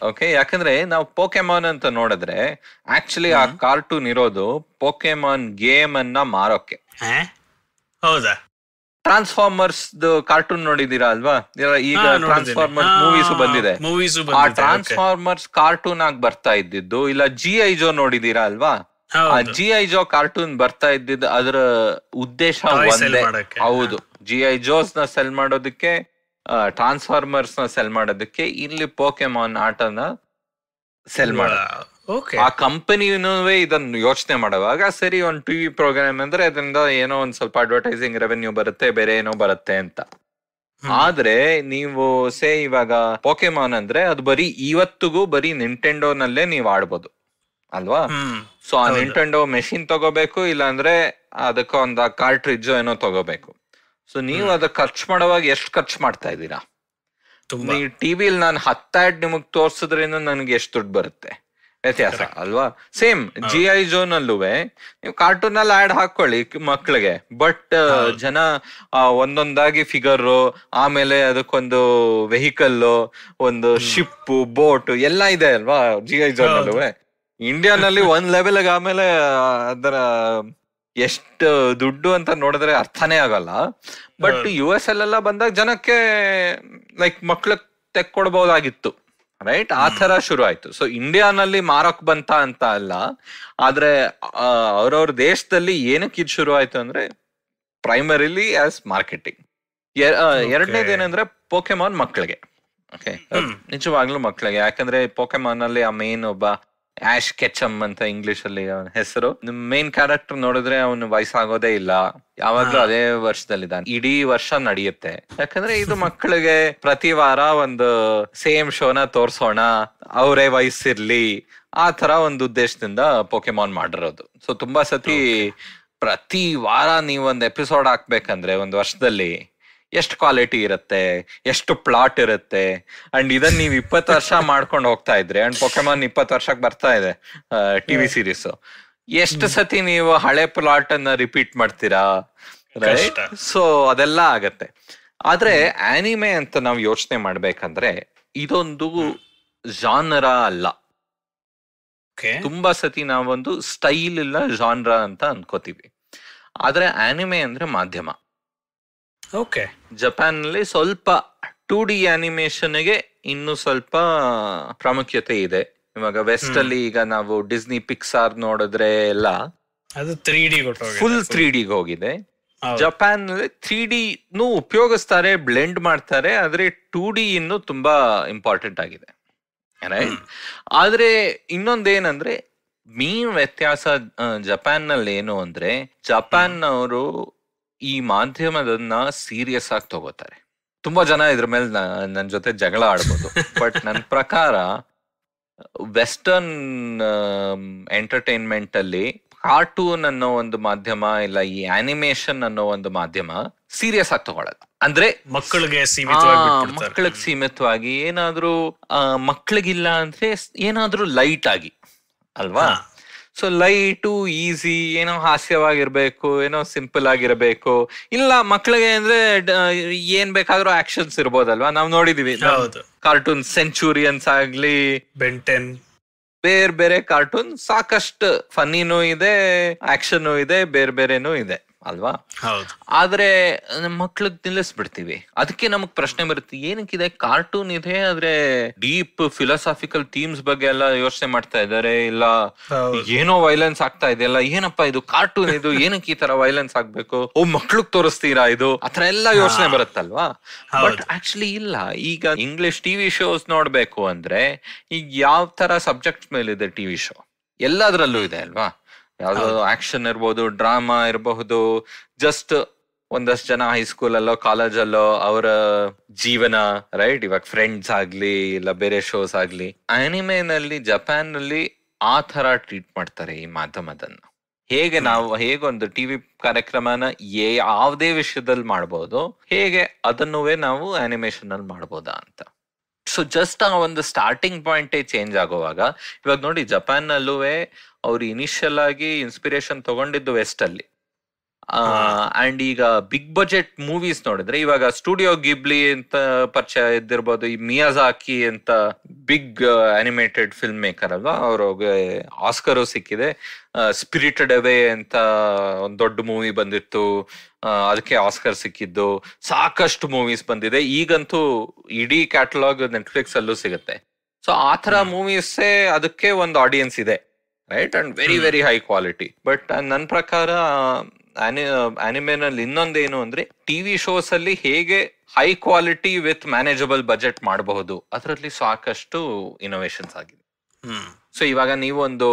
Okay, ಯಾಕಂದ್ರೆ ನಾವು ಪೋಕೆಮಾನ್ ಅಂತ ನೋಡಿದ್ರೆ ಆಕ್ಚುಲಿ ಆ ಕಾರ್ಟೂನ್ ಇರೋದು ಪೋಕೆಮಾನ್ ಗೇಮ್ ಅನ್ನ ಮಾರೋಕೆ. ಹೌದಾ? ಟ್ರಾನ್ಸ್ಫಾರ್ಮರ್ಸ್ ಕಾರ್ಟೂನ್ ನೋಡಿದೀರಾ ಅಲ್ವಾ? ಈಗ ಟ್ರಾನ್ಸ್ಫಾರ್ಮರ್ಸ್ ಮೂವೀಸ್ ಬಂದಿದೆ. ಆ ಟ್ರಾನ್ಸ್ಫಾರ್ಮರ್ಸ್ ಕಾರ್ಟೂನ್ ಆಗಿ ಬರ್ತಾ ಇದ್ದಿದ್ದು. ಇಲ್ಲ GI ಜೋ ನೋಡಿದೀರಾ ಅಲ್ವಾ? ಆ GI ಜೋ ಕಾರ್ಟೂನ್ ಬರ್ತಾ ಇದ್ದಿದ್ದು ಅದರ ಉದ್ದೇಶ ಒಂದೇ. ಹೌದು, GI ಜೋಸ್ ನ ಸೆಲ್ ಮಾಡೋದಕ್ಕೆ, ಟ್ರಾನ್ಸ್ಫಾರ್ಮರ್ಸ್ ನ ಸೆಲ್ ಮಾಡೋದಕ್ಕೆ. ಇಲ್ಲಿ ಪೋಕೆಮಾನ್ ಆಟನ ಸೆಲ್ ಮಾಡೋದು. ಆ ಕಂಪನಿನೂ ಇದನ್ನ ಯೋಚನೆ ಮಾಡುವಾಗ ಸರಿ ಒಂದು ಟಿವಿ ಪ್ರೋಗ್ರಾಮ್ ಅಂದ್ರೆ ಅದರಿಂದ ಏನೋ ಒಂದ್ ಸ್ವಲ್ಪ ಅಡ್ವರ್ಟೈಸಿಂಗ್ ರೆವೆನ್ಯೂ ಬರುತ್ತೆ, ಬೇರೆ ಏನೋ ಬರುತ್ತೆ ಅಂತ. ಆದ್ರೆ ನೀವು ಇವಾಗ ಪೋಕೆಮಾನ್ ಅಂದ್ರೆ ಅದು ಬರೀ ಇವತ್ತಿಗೂ ಬರೀ ನಿಂಟೆಂಡೋ ನಲ್ಲೇ ನೀವ್ ಆಡ್ಬೋದು ಅಲ್ವಾ? ಸೊ ಆ ನಿಂಟೆಂಡೋ ಮೆಷಿನ್ ತಗೋಬೇಕು, ಇಲ್ಲಾಂದ್ರೆ ಅದಕ್ಕೆ ಒಂದು ಕಾರ್ಟ್ರಿಡ್ಜ್ ಏನೋ ತಗೋಬೇಕು. ಸೊ ನೀವು ಅದಕ್ಕೆ ಖರ್ಚು ಮಾಡುವಾಗ ಎಷ್ಟು ಖರ್ಚು ಮಾಡ್ತಾ ಇದ್ದೀರಾ? ನೀವು ಟಿವಿಲಿ ನಾನು 10 ಆಡ್ ನಿಮಗ್ ತೋರ್ಸಿದ್ರಿಂದ ನನಗೆ ಎಷ್ಟು ದುಡ್ಡು ಬರುತ್ತೆ? ವ್ಯತ್ಯಾಸ ಅಲ್ವಾ? ಸೇಮ್ GI ಜೋನ್ ಅಲ್ಲೂ ನೀವು ಕಾರ್ಟೂನ್ ಅಲ್ಲಿ ಆಡ್ ಹಾಕೊಳ್ಳಿ ಮಕ್ಳಿಗೆ, ಬಟ್ ಜನ ಒಂದೊಂದಾಗಿ ಫಿಗರ್, ಆಮೇಲೆ ಅದಕ್ಕೊಂದು ವೆಹಿಕಲ್, ಒಂದು ಶಿಪ್, ಬೋಟ್ ಎಲ್ಲ ಇದೆ ಅಲ್ವಾ GI ಜೋನ್ ಅಲ್ಲೂ. ಇಂಡಿಯಾನಲ್ಲಿ ಒಂದ್ ಲೆವೆಲ್ ಆಮೇಲೆ ಅದರ ಎಷ್ಟು ದುಡ್ಡು ಅಂತ ನೋಡಿದ್ರೆ ಅರ್ಥನೇ ಆಗಲ್ಲ. ಬಟ್ US ಅಲ್ಲೆಲ್ಲ ಬಂದಾಗ ಜನಕ್ಕೆ ಲೈಕ್ ಮಕ್ಳಿಗೆ ತೆಕ್ಕೊಡ್ಬಹುದಾಗಿತ್ತು, ರೈಟ್? ಆ ತರ ಶುರು ಆಯ್ತು. ಸೊ ಇಂಡಿಯಾನಲ್ಲಿ ಮಾರಕ್ ಬಂತ ಅಂತ ಅಲ್ಲ, ಆದ್ರೆ ಅವ್ರವ್ರ ದೇಶದಲ್ಲಿ ಏನಕ್ಕೆ ಇದು ಶುರು ಆಯ್ತು ಅಂದ್ರೆ ಪ್ರೈಮರಿಲಿ ಆಸ್ ಮಾರ್ಕೆಟಿಂಗ್. ಎರಡನೇದೇನಂದ್ರೆ ಪೋಕೆಮಾನ್ ಮಕ್ಳಿಗೆ. ಓಕೆ, ನಿಜವಾಗ್ಲೂ ಮಕ್ಳಿಗೆ. ಯಾಕಂದ್ರೆ ಪೋಕೆಮಾನ್ ಅಲ್ಲಿ ಆ ಮೇನ್ ಒಬ್ಬ ಆಶ್ ಕೆಚಮ್ ಅಂತ ಇಂಗ್ಲಿಷ್ ಅಲ್ಲಿ ಅವನ ಹೆಸರು. ಮೇನ್ ಕ್ಯಾರೆಕ್ಟರ್ ನೋಡಿದ್ರೆ ಅವನು ವಯಸ್ಸಾಗೋದೇ ಇಲ್ಲ, ಯಾವಾಗ್ಲೂ ಅದೇ ವರ್ಷದಲ್ಲಿದ್ದಾನೆ. ಇಡೀ ವರ್ಷ ನಡೆಯುತ್ತೆ. ಯಾಕಂದ್ರೆ ಇದು ಮಕ್ಕಳಿಗೆ ಪ್ರತಿ ವಾರ ಒಂದು ಸೇಮ್ ಶೋನ ತೋರ್ಸೋಣ, ಅವರೇ ವಯಸ್ಸಿರ್ಲಿ, ಆ ತರ ಒಂದು ಉದ್ದೇಶದಿಂದ ಪೋಕೆಮಾನ್ ಮಾಡಿರೋದು. ಸೊ ತುಂಬಾ ಸತಿ ಪ್ರತಿ ವಾರ ನೀವೊಂದ್ ಎಪಿಸೋಡ್ ಹಾಕ್ಬೇಕಂದ್ರೆ ಒಂದ್ ವರ್ಷದಲ್ಲಿ ಎಷ್ಟು ಕ್ವಾಲಿಟಿ ಇರುತ್ತೆ, ಎಷ್ಟು ಪ್ಲಾಟ್ ಇರುತ್ತೆ. ಅಂಡ್ ಇದನ್ನ ನೀವು 20 ವರ್ಷ ಮಾಡ್ಕೊಂಡು ಹೋಗ್ತಾ ಇದ್ರೆ, ಅಂಡ್ ಪೋಕೆಮಾನ್ 20 ವರ್ಷಕ್ಕೆ ಬರ್ತಾ ಇದೆ ಟಿವಿ ಸೀರೀಸ್, ಎಷ್ಟು ಸತಿ ನೀವು ಹಳೆ ಪ್ಲಾಟ್ ಅನ್ನ ರಿಪೀಟ್ ಮಾಡ್ತೀರಾ? ರೈಟ್? ಸೊ ಅದೆಲ್ಲ ಆಗತ್ತೆ. ಆದ್ರೆ ಆನಿಮೆ ಅಂತ ನಾವು ಯೋಚನೆ ಮಾಡ್ಬೇಕಂದ್ರೆ ಇದೊಂದು ಜಾನರ ಅಲ್ಲ. ತುಂಬಾ ಸತಿ ನಾವೊಂದು ಸ್ಟೈಲ್ ಇಲ್ಲ ಜಾನ್ರ ಅಂತ ಅನ್ಕೋತೀವಿ. ಆದ್ರೆ ಆನಿಮೆ ಅಂದ್ರೆ ಮಾಧ್ಯಮ. ಓಕೆ, ಜಪಾನ್ ನಲ್ಲಿ ಸ್ವಲ್ಪ 2D ಆನಿಮೇಷನ್ಗೆ ಇನ್ನು ಸ್ವಲ್ಪ ಪ್ರಾಮುಖ್ಯತೆ ಇದೆ. ಇವಾಗ ವೆಸ್ಟ್ ಅಲ್ಲಿ ಈಗ ನಾವು ಡಿಸ್ನಿ ಪಿಕ್ಸಾರ್ ನೋಡಿದ್ರೆ ಎಲ್ಲ ಅದು 3D ಫುಲ್ 3D ಹೋಗಿದೆ. ಜಪಾನ್ ನಲ್ಲಿ 3D ಉಪಯೋಗಿಸ್ತಾರೆ, ಬ್ಲೆಂಡ್ ಮಾಡ್ತಾರೆ, ಆದ್ರೆ 2D ಇನ್ನು ತುಂಬಾ ಇಂಪಾರ್ಟೆಂಟ್ ಆಗಿದೆ. ರೈಟ್? ಆದ್ರೆ ಇನ್ನೊಂದೇನಂದ್ರೆ ಮೇನ್ ವ್ಯತ್ಯಾಸ ಜಪಾನ್ ನಲ್ಲಿ ಏನು ಅಂದ್ರೆ, ಜಪಾನ್ ಅವರು ಈ ಮಾಧ್ಯಮದನ್ನ ಸೀರಿಯಸ್ ಆಗಿ ತಗೋತಾರೆ. ತುಂಬಾ ಜನ ಇದ್ರ ಮೇಲೆ ನನ್ ಜೊತೆ ಜಗಳ ಆಡ್ಬೋದು. ಬಟ್ ನನ್ ಪ್ರಕಾರ ವೆಸ್ಟರ್ನ್ ಎಂಟರ್ಟೈನ್ಮೆಂಟ್ ಅಲ್ಲಿ ಕಾರ್ಟೂನ್ ಅನ್ನೋ ಒಂದು ಮಾಧ್ಯಮ, ಇಲ್ಲ ಈ ಆನಿಮೇಷನ್ ಅನ್ನೋ ಒಂದು ಮಾಧ್ಯಮ ಸೀರಿಯಸ್ ಆಗಿ ತಗೊಳಲ್ಲ. ಅಂದ್ರೆ ಮಕ್ಕಳಿಗೆ ಸೀಮಿತವಾಗಿ ಏನಾದ್ರೂ ಮಕ್ಕಳಿಗಿಲ್ಲ ಅಂದ್ರೆ ಏನಾದ್ರೂ ಲೈಟ್ ಆಗಿ ಅಲ್ವಾ? ಸೊ ಲೈಟು, ಈಸಿ, ಏನೋ ಹಾಸ್ಯವಾಗಿರ್ಬೇಕು, ಏನೋ ಸಿಂಪಲ್ ಆಗಿರ್ಬೇಕು. ಇಲ್ಲ ಮಕ್ಳಿಗೆ ಅಂದ್ರೆ ಏನ್ ಬೇಕಾದ್ರೂ ಆಕ್ಷನ್ಸ್ ಇರ್ಬೋದಲ್ವಾ? ನಾವ್ ನೋಡಿದೀವಿ ಕಾರ್ಟೂನ್ ಸೆಂಚುರಿಯನ್ಸ್ ಆಗ್ಲಿ, ಬೆಂಟೆನ್, ಬೇರೆ ಬೇರೆ ಕಾರ್ಟೂನ್ ಸಾಕಷ್ಟು ಫನ್ನಿನೂ ಇದೆ, ಆಕ್ಷನ್ ಇದೆ, ಬೇರೆ ಬೇರೆನೂ ಇದೆ. ಅಲ್ವಾ? ಹೌದು. ಆದ್ರೆ ಮಕ್ಳಿಗೆ ನಿಲ್ಲಿಸ್ಬಿಡ್ತೀವಿ. ಅದಕ್ಕೆ ನಮಗ್ ಪ್ರಶ್ನೆ ಬರುತ್ತೆ, ಏನಕ್ಕಿದೆ ಕಾರ್ಟೂನ್ ಇದೆ ಆದ್ರೆ ಡೀಪ್ ಫಿಲಾಸಾಫಿಕಲ್ ಥೀಮ್ಸ್ ಬಗ್ಗೆ ಎಲ್ಲ ಯೋಚನೆ ಮಾಡ್ತಾ ಇದಾರೆ, ಇಲ್ಲ ಏನೋ ವೈಲೆನ್ಸ್ ಆಗ್ತಾ ಇದೆಯಲ್ಲ, ಏನಪ್ಪಾ ಇದು ಕಾರ್ಟೂನ್, ಇದು ಏನಕ್ಕೆ ಈ ತರ ವೈಲೆನ್ಸ್ ಆಗ್ಬೇಕು, ಮಕ್ಳಿಗೆ ತೋರಿಸ್ತೀರಾ ಇದು, ಆತರ ಎಲ್ಲ ಯೋಚನೆ ಬರುತ್ತಲ್ವಾ? ಬಟ್ ಆಕ್ಚುಲಿ ಇಲ್ಲ. ಈಗ ಇಂಗ್ಲಿಷ್ ಟಿವಿ ಶೋಸ್ ನೋಡ್ಬೇಕು ಅಂದ್ರೆ ಈಗ ಯಾವ ತರ ಸಬ್ಜೆಕ್ಟ್ ಮೇಲಿದೆ ಟಿವಿ ಶೋ, ಎಲ್ಲದ್ರಲ್ಲೂ ಇದೆ ಅಲ್ವಾ? ಯಾವ್ದು ಆಕ್ಷನ್ ಇರ್ಬೋದು, ಡ್ರಾಮಾ ಇರಬಹುದು, ಜಸ್ಟ್ ಒಂದಷ್ಟು ಜನ ಹೈಸ್ಕೂಲ್ ಅಲ್ಲೋ ಕಾಲೇಜಲ್ಲೋ ಅವರ ಜೀವನ, ರೈಟ್? ಇವಾಗ ಫ್ರೆಂಡ್ಸ್ ಆಗ್ಲಿ ಇಲ್ಲ ಬೇರೆ ಶೋಸ್ ಆಗ್ಲಿ. ಆನಿಮೆನಲ್ಲಿ ಜಪಾನ್ ನಲ್ಲಿ ಆ ತರ ಟ್ರೀಟ್ ಮಾಡ್ತಾರೆ ಈ ಮಾಧ್ಯಮದನ್ನ. ಹೇಗೆ ನಾವು ಹೇಗೊಂದು ಟಿವಿ ಕಾರ್ಯಕ್ರಮನ ಯಾವುದೇ ವಿಷಯದಲ್ಲಿ ಮಾಡ್ಬೋದು, ಹೇಗೆ ಅದನ್ನು ನಾವು ಆನಿಮೇಷನ್ ಅಲ್ಲಿ ಮಾಡ್ಬೋದಾ ಅಂತ. ಸೊ ಜಸ್ಟ್ ಆ ಒಂದು ಸ್ಟಾರ್ಟಿಂಗ್ ಪಾಯಿಂಟೇ ಚೇಂಜ್ ಆಗುವಾಗ, ಇವಾಗ ನೋಡಿ ಜಪಾನ್ ನಲ್ಲೂ ಅವ್ರು ಇನಿಷಿಯಲ್ ಆಗಿ ಇನ್ಸ್ಪಿರೇಷನ್ ತಗೊಂಡಿದ್ದು ವೆಸ್ಟ್ ಅಲ್ಲಿ. ಅಂಡ್ ಈಗ ಬಿಗ್ ಬಜೆಟ್ ಮೂವೀಸ್ ನೋಡಿದ್ರೆ ಇವಾಗ ಸ್ಟುಡಿಯೋ ಗಿಬ್ಲಿ ಅಂತ ಪರಿಚಯ ಇದ್ದಿರ್ಬೋದು, ಈ ಮಿಯಾಜಾಕಿ ಅಂತ ಬಿಗ್ ಅನಿಮೇಟೆಡ್ ಫಿಲ್ಮ್ ಮೇಕರ್ ಅಲ್ವಾ, ಅವ್ರಿಗೆ ಆಸ್ಕರು ಸಿಕ್ಕಿದೆ. ಸ್ಪಿರಿಟೆಡ್ ಅವೇ ಅಂತ ಒಂದ್ ದೊಡ್ಡ ಮೂವಿ ಬಂದಿತ್ತು, ಅದಕ್ಕೆ ಆಸ್ಕರ್ ಸಿಕ್ಕಿದ್ದು. ಸಾಕಷ್ಟು ಮೂವೀಸ್ ಬಂದಿದೆ, ಈಗಂತೂ ಇಡೀ ಕ್ಯಾಟಲಾಗ್ ನೆಟ್ಫ್ಲಿಕ್ಸ್ ಅಲ್ಲೂ ಸಿಗುತ್ತೆ. ಸೊ ಆ ತರ ಮೂವೀಸೇ ಅದಕ್ಕೆ ಒಂದು ಆಡಿಯನ್ಸ್ ಇದೆ, right? And very very high quality. But ನನ್ನ ಪ್ರಕಾರ ಆನಿಮೆನಲ್ಲಿ ಇನ್ನೊಂದೇನು ಅಂದ್ರೆ, ಟಿವಿ ಶೋಸ್ ಅಲ್ಲಿ ಹೇಗೆ high quality with manageable budget ಮಾಡಬಹುದು, ಅದರಲ್ಲಿ ಸಾಕಷ್ಟು ಇನೋವೇಷನ್ಸ್ ಆಗಿದೆ. ಸೊ ಇವಾಗ ನೀವು ಒಂದು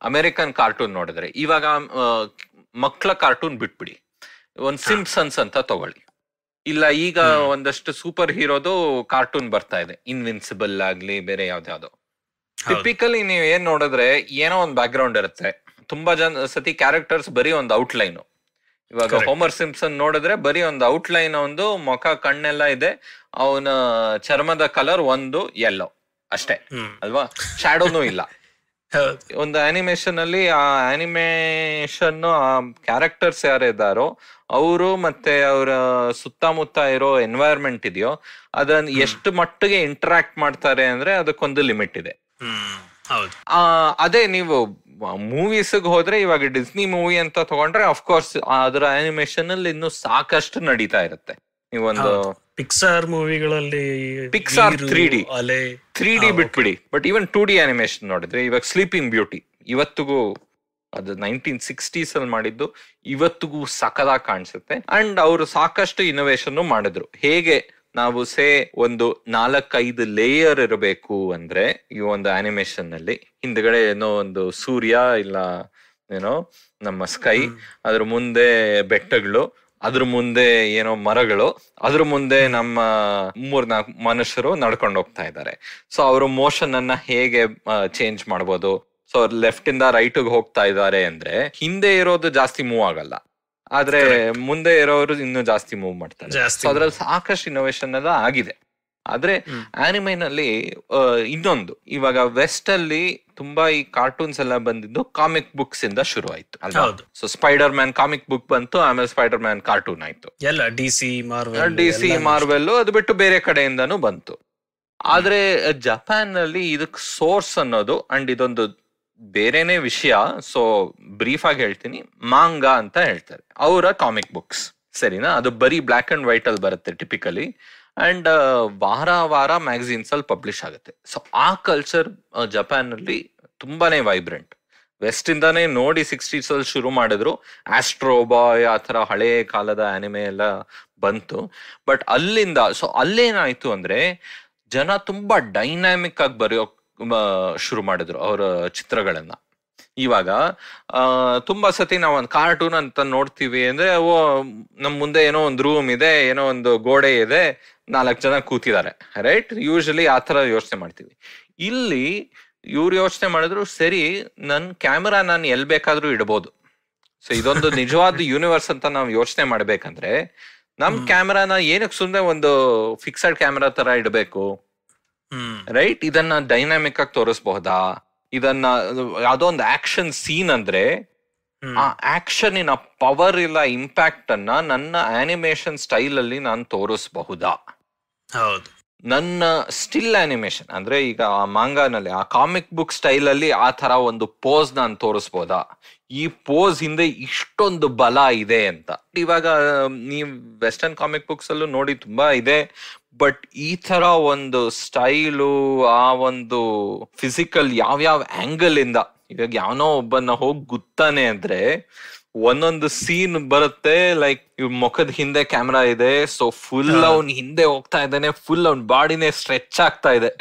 ಅಮೆರಿಕನ್ ಕಾರ್ಟೂನ್ ನೋಡಿದ್ರೆ, ಇವಾಗ ಮಕ್ಕಳ ಕಾರ್ಟೂನ್ ಬಿಟ್ಬಿಡಿ, ಒಂದ್ ಸಿಂಪ್ಸನ್ಸ್ ಅಂತ ತಗೊಳ್ಳಿ, ಇಲ್ಲ ಈಗ ಒಂದಷ್ಟು ಸೂಪರ್ ಹೀರೋದು ಕಾರ್ಟೂನ್ ಬರ್ತಾ ಇದೆ, ಇನ್ವಿನ್ಸಿಬಲ್ ಆಗ್ಲಿ ಬೇರೆ ಯಾವ್ದಾವ್ದು. ಟಿಪಿಕಲಿ ನೀವ್ ಏನ್ ನೋಡಿದ್ರೆ ಏನೋ ಒಂದ್ ಬ್ಯಾಕ್ ಗ್ರೌಂಡ್ ಇರುತ್ತೆ, ತುಂಬಾ ಸತಿ ಕ್ಯಾರೆಕ್ಟರ್ಸ್ ಬರೀ ಒಂದು ಔಟ್ಲೈನ್. ಇವಾಗ ಹೋಮರ್ ಸಿಂಪ್ಸನ್ ನೋಡಿದ್ರೆ ಬರೀ ಒಂದು ಔಟ್ಲೈನ್, ಒಂದು ಮುಖ ಕಣ್ಣೆಲ್ಲ ಇದೆ, ಅವನ ಚರ್ಮದ ಕಲರ್ ಒಂದು ಯೆಲ್ಲೋ ಅಷ್ಟೇ ಅಲ್ವಾ, ಶ್ಯಾಡೋನು ಇಲ್ಲ. ಒಂದು ಆನಿಮೇಷನ್ ಅಲ್ಲಿ ಆ ಆನಿಮೇಷನ್ ಆ ಕ್ಯಾರೆಕ್ಟರ್ಸ್ ಯಾರಿದ್ದಾರೋ ಅವರು ಮತ್ತೆ ಅವರ ಸುತ್ತಮುತ್ತ ಇರೋ ಎನ್ವೈರ್ಮೆಂಟ್ ಇದೆಯೋ ಅದನ್ನ ಎಷ್ಟು ಮಟ್ಟಿಗೆ ಇಂಟರಾಕ್ಟ್ ಮಾಡ್ತಾರೆ ಅಂದ್ರೆ ಅದಕ್ಕೊಂದು ಲಿಮಿಟ್ ಇದೆ. ಅದೇ ನೀವು ಮೂವೀಸ್ ಹೋದ್ರೆ, ಇವಾಗ ಡಿಸ್ನಿ ಮೂವಿ ಅಂತ ತಗೊಂಡ್ರೆ ಅಫ್ಕೋರ್ಸ್ ಅದರ ಆನಿಮೇಷನ್ ಅಲ್ಲಿ ಇನ್ನು ಸಾಕಷ್ಟು ನಡೀತಾ ಇರುತ್ತೆ. ನೀವೊಂದು ಪಿಕ್ಸಾರ್ ಮೂವಿಗಳಲ್ಲಿ ಪಿಕ್ಸಾರ್ 3D ಬಿಟ್ಬಿಡಿ, ಬಟ್ ಈವನ್ 2D ಆನಿಮೇಷನ್ ನೋಡಿದ್ರೆ ಇವಾಗ ಸ್ಲೀಪಿಂಗ್ ಬ್ಯೂಟಿ ಇವತ್ತಿಗೂ, ಅದು 1960s ಅಲ್ಲಿ ಮಾಡಿದ್ದು, ಇವತ್ತಿಗೂ ಸಖದಾಗಿ ಕಾಣಿಸುತ್ತೆ. ಅಂಡ್ ಅವರು ಸಾಕಷ್ಟು ಇನೋವೇಷನ್ ಮಾಡಿದ್ರು. ಹೇಗೆ ನಾವು ಒಂದು 4-5 ಲೇಯರ್ ಇರಬೇಕು ಅಂದ್ರೆ ಈ ಒಂದು ಆನಿಮೇಷನ್ ನಲ್ಲಿ, ಹಿಂದ್ಗಡೆ ಏನೋ ಒಂದು ಸೂರ್ಯ ಇಲ್ಲ ಏನೋ ನಮ್ಮ ಸ್ಕೈ, ಅದ್ರ ಮುಂದೆ ಬೆಟ್ಟಗಳು, ಅದ್ರ ಮುಂದೆ ಏನೋ ಮರಗಳು, ಅದ್ರ ಮುಂದೆ ನಮ್ಮ 3-4 ಮನುಷ್ಯರು ನಡ್ಕೊಂಡು ಹೋಗ್ತಾ ಇದ್ದಾರೆ. ಸೊ ಅವರು ಮೋಷನ್ ಅನ್ನ ಹೇಗೆ ಚೇಂಜ್ ಮಾಡ್ಬೋದು. ಸೊ ಲೆಫ್ಟ್ ಇಂದ ರೈಟ್ ಹೋಗ್ತಾ ಇದ್ದಾರೆ ಅಂದ್ರೆ ಹಿಂದೆ ಇರೋದು ಜಾಸ್ತಿ ಮೂವ್ ಆಗಲ್ಲ, ಆದ್ರೆ ಮುಂದೆ ಇರೋರು ಇನ್ನೂ ಜಾಸ್ತಿ ಮೂವ್ ಮಾಡ್ತಾರೆ. ಸೊ ಅದ್ರಲ್ಲಿ ಸಾಕಷ್ಟು ಇನೋವೇಷನ್ ಎಲ್ಲ ಆಗಿದೆ. ಆದ್ರೆ ಆನಿಮೆನಲ್ಲಿ ಇನ್ನೊಂದು, ಇವಾಗ ವೆಸ್ಟ್ ಅಲ್ಲಿ ತುಂಬಾ ಈ ಕಾರ್ಟೂನ್ಸ್ ಎಲ್ಲ ಬಂದಿದ್ದು ಕಾಮಿಕ್ ಬುಕ್ಸ್ ಇಂದ ಶುರು ಆಯ್ತು ಅಲ್ವಾ? So spider man comic book ಬಂತು, ಆಮೇಲೆ ಸ್ಪೈಡರ್ ಮ್ಯಾನ್ ಕಾರ್ಟೂನ್ ಆಯ್ತು, ಎಲ್ಲ ಡಿಸಿ ಮಾರ್ವೆಲ್, ಅದು ಬಿಟ್ಟು ಬೇರೆ ಕಡೆಯಿಂದಾನು ಬಂತು. ಆದ್ರೆ ಜಪಾನ್ ನಲ್ಲಿ ಇದಕ್ ಸೋರ್ಸ್ ಅನ್ನೋದು, ಅಂಡ್ ಇದೊಂದು ಬೇರೆನೆ ವಿಷಯ, ಸೊ ಬ್ರೀಫ್ ಆಗಿ ಹೇಳ್ತೀನಿ, ಮಾಂಗಾ ಅಂತ ಹೇಳ್ತಾರೆ ಅವರ ಕಾಮಿಕ್ ಬುಕ್ಸ್, ಸರಿನಾ? ಅದು ಬರೀ ಬ್ಲಾಕ್ ಅಂಡ್ ವೈಟ್ ಅಲ್ಲಿ ಬರುತ್ತೆ ಟಿಪಿಕಲಿ, ಅಂಡ್ ವಾರ ಮ್ಯಾಗಝೀನ್ಸ್ ಅಲ್ಲಿ ಪಬ್ಲಿಷ್ ಆಗುತ್ತೆ. ಸೊ ಆ ಕಲ್ಚರ್ ಜಪಾನ್ ಅಲ್ಲಿ ತುಂಬಾನೇ ವೈಬ್ರೆಂಟ್. ವೆಸ್ಟ್ ಇಂದಾನೇ ನೋಡಿ 60s ಅಲ್ಲಿ ಶುರು ಮಾಡಿದ್ರು, ಆಸ್ಟ್ರೋ ಬಾಯ್ ಆ ತರ ಹಳೆ ಕಾಲದ ಆನಿಮೆ ಎಲ್ಲ ಬಂತು. ಬಟ್ ಅಲ್ಲಿಂದ ಸೊ ಅಲ್ಲೇನಾಯ್ತು ಅಂದ್ರೆ ಜನ ತುಂಬಾ ಡೈನಾಮಿಕ್ ಆಗಿ ಬರೆಯೋಕ್ ಶುರು ಮಾಡಿದ್ರು ಅವರ ಚಿತ್ರಗಳನ್ನ. ಇವಾಗ ತುಂಬಾ ಸತಿ ನಾವ್ ಒಂದ್ ಕಾರ್ಟೂನ್ ಅಂತ ನೋಡ್ತೀವಿ ಅಂದ್ರೆ, ನಮ್ ಮುಂದೆ ಏನೋ ಒಂದ್ ರೂಮ್ ಇದೆ, ಏನೋ ಒಂದು ಗೋಡೆ ಇದೆ, 4 ಜನ ಕೂತಿದ್ದಾರೆ, ರೈಟ್? ಯೂಶಲಿ ಆತರ ಯೋಚನೆ ಮಾಡ್ತೀವಿ. ಇಲ್ಲಿ ಇವ್ರು ಯೋಚನೆ ಮಾಡಿದ್ರು, ಸರಿ ನನ್ ಕ್ಯಾಮೆರಾ ನಾನು ಎಲ್ ಬೇಕಾದ್ರೂ ಇಡಬಹುದು. ಸೊ ಇದೊಂದು ನಿಜವಾದ ಯೂನಿವರ್ಸ್ ಅಂತ ನಾವ್ ಯೋಚನೆ ಮಾಡ್ಬೇಕಂದ್ರೆ ನಮ್ ಕ್ಯಾಮೆರಾನ ಏನಕ್ಕೆ ಸುಮ್ನೆ ಒಂದು ಫಿಕ್ಸಡ್ ಕ್ಯಾಮೆರಾ ತರ ಇಡಬೇಕು, ರೈಟ್? ಇದನ್ನ ಡೈನಾಮಿಕ್ ಆಗಿ ತೋರಿಸಬಹುದಾ? ಇದನ್ನ ಯಾವ್ದೋ ಒಂದು ಆಕ್ಷನ್ ಸೀನ್ ಅಂದ್ರೆ ಆ ಆಕ್ಷನ್ ಇನ ಪವರ್ ಇಲ್ಲ ಇಂಪ್ಯಾಕ್ಟ್ ಅನ್ನ ನನ್ನ ಆನಿಮೇಷನ್ ಸ್ಟೈಲ್ ಅಲ್ಲಿ ನಾನು ತೋರಿಸಬಹುದಾ? ಹೌದು. ನನ್ನ ಸ್ಟಿಲ್ ಆನಿಮೇಷನ್ ಅಂದ್ರೆ ಈಗ ಆ ಮಾಂಗಾನಲ್ಲಿ ಆ ಕಾಮಿಕ್ ಬುಕ್ ಸ್ಟೈಲ್ ಅಲ್ಲಿ ಆ ತರ ಒಂದು ಪೋಸ್ ನಾನು ತೋರಿಸಬಹುದಾ? ಈ ಪೋಸ್ ಹಿಂದೆ ಇಷ್ಟೊಂದು ಬಲ ಇದೆ ಅಂತ. ಇವಾಗ ನೀವ್ ವೆಸ್ಟರ್ನ್ ಕಾಮಿಕ್ ಬುಕ್ಸ್ ಅಲ್ಲೂ ನೋಡಿ ತುಂಬಾ ಇದೆ, ಬಟ್ ಈ ತರ ಒಂದು ಸ್ಟೈಲು, ಆ ಒಂದು ಫಿಸಿಕಲ್ ಯಾವ್ಯಾವ ಆಂಗಲ್ ಇಂದ, ಇವಾಗ ಯಾವನೋ ಒಬ್ಬನ್ನ ಹೋಗಿ ಗುತ್ತಾನೆ ಅಂದ್ರೆ ಒಂದೊಂದು ಸೀನ್ ಬರುತ್ತೆ, ಲೈಕ್ ಇವ್ ಮುಖದ ಹಿಂದೆ ಕ್ಯಾಮ್ರಾ ಇದೆ, ಸೊ ಫುಲ್ ಅವ್ನ್ ಹಿಂದೆ ಹೋಗ್ತಾ ಇದ್ದಾನೆ, ಫುಲ್ ಅವ್ನ್ ಬಾಡಿನೇ ಸ್ಟ್ರೆಚ್ ಆಗ್ತಾ ಇದೆ,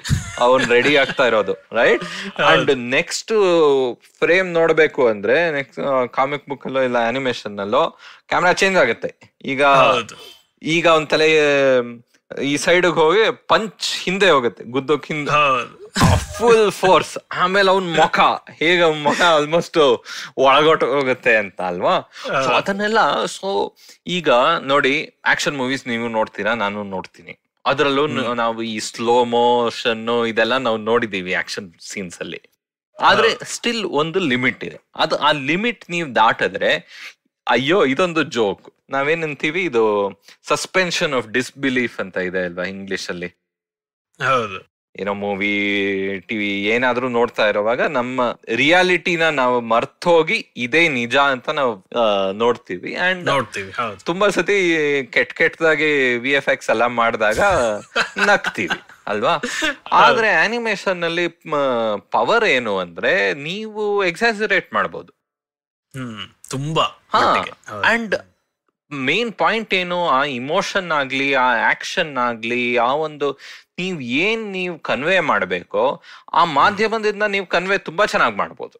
ಅವ್ನ್ ರೆಡಿ ಆಗ್ತಾ ಇರೋದು, ರೈಟ್? ಅಂಡ್ ನೆಕ್ಸ್ಟ್ ಫ್ರೇಮ್ ನೋಡ್ಬೇಕು ಅಂದ್ರೆ ನೆಕ್ಸ್ಟ್ ಕಾಮಿಕ್ ಬುಕ್ ಅಲ್ಲೋ ಇಲ್ಲ ಅನಿಮೇಷನ್ ಅಲ್ಲೋ ಕ್ಯಾಮ್ರಾ ಚೇಂಜ್ ಆಗುತ್ತೆ. ಈಗ ಅವ್ನ್ ತಲೆ ಈ ಸೈಡ್ ಹೋಗಿ ಪಂಚ್ ಹಿಂದೆ ಹೋಗುತ್ತೆ, ಗುದ್ದೋಕ್ ಹಿಂದೆ ಫುಲ್ ಫೋರ್ಸ್, ಆಮೇಲೆ ಅವ್ನ್ ಮುಖ ಹೇಗೆ ಮುಖ ಆಲ್ಮೋಸ್ಟ್ ಒಳಗೊಟ್ಟು ಹೋಗುತ್ತೆ ಅಂತ ಅಲ್ವಾ? ಸೊ ಅದನ್ನೆಲ್ಲ, ಸೊ ಈಗ ನೋಡಿ ಆಕ್ಷನ್ ಮೂವೀಸ್ ನೀವು ನೋಡ್ತೀರಾ, ನಾನು ನೋಡ್ತೀನಿ, ಅದ್ರಲ್ಲೂ ನಾವು ಈ ಸ್ಲೋ ಮೋಷನ್ ಇದೆಲ್ಲ ನಾವು ನೋಡಿದೀವಿ ಆಕ್ಷನ್ ಸೀನ್ಸ್ ಅಲ್ಲಿ. ಆದ್ರೆ ಸ್ಟಿಲ್ ಒಂದು ಲಿಮಿಟ್ ಇದೆ, ಅದು ಆ ಲಿಮಿಟ್ ನೀವು ದಾಟಿದ್ರೆ ಅಯ್ಯೋ ಇದೊಂದು ಜೋಕ್. ನಾವೇನಂತೀವಿ, ಇದು ಸಸ್ಪೆನ್ಷನ್ ಆಫ್ ಡಿಸ್ಬಿಲೀಫ್ ಅಂತ ಇದೆ ಅಲ್ವಾ ಇಂಗ್ಲಿಷ್ ಅಲ್ಲಿ. ಹೌದು, ಏನೋ ಮೂವಿ ಟಿವಿ ಏನಾದ್ರೂ ನೋಡ್ತಾ ಇರೋವಾಗ ನಮ್ಮ ರಿಯಾಲಿಟಿನ ನಾವು ಮರ್ತೋಗಿ ಇದೇ ನಿಜ ಅಂತ ನಾವು ನೋಡ್ತೀವಿ. ಅಂಡ್ ತುಂಬಾ ಸತಿ ಕೆಟ್ಟದಾಗಿ VFX ಎಲ್ಲ ಮಾಡಿದಾಗ ನಗ್ತೀವಿ ಅಲ್ವಾ? ಆದ್ರೆ ಅನಿಮೇಷನ್ ಅಲ್ಲಿ ಪವರ್ ಏನು ಅಂದ್ರೆ ನೀವು ಎಕ್ಸಾಜರೇಟ್ ಮಾಡ್ಬೋದು ತುಂಬಾ. ಅಂಡ್ ಮೇನ್ ಪಾಯಿಂಟ್ ಏನು, ಆ ಇಮೋಷನ್ ಆಗ್ಲಿ, ಆ ಆಕ್ಷನ್ ಆಗ್ಲಿ, ಆ ಒಂದು ನೀವು ಕನ್ವೆ ಮಾಡ್ಬೇಕೋ ಆ ಮಾಧ್ಯಮದಿಂದ ನೀವು ಕನ್ವೆ ತುಂಬಾ ಚೆನ್ನಾಗಿ ಮಾಡ್ಬೋದು.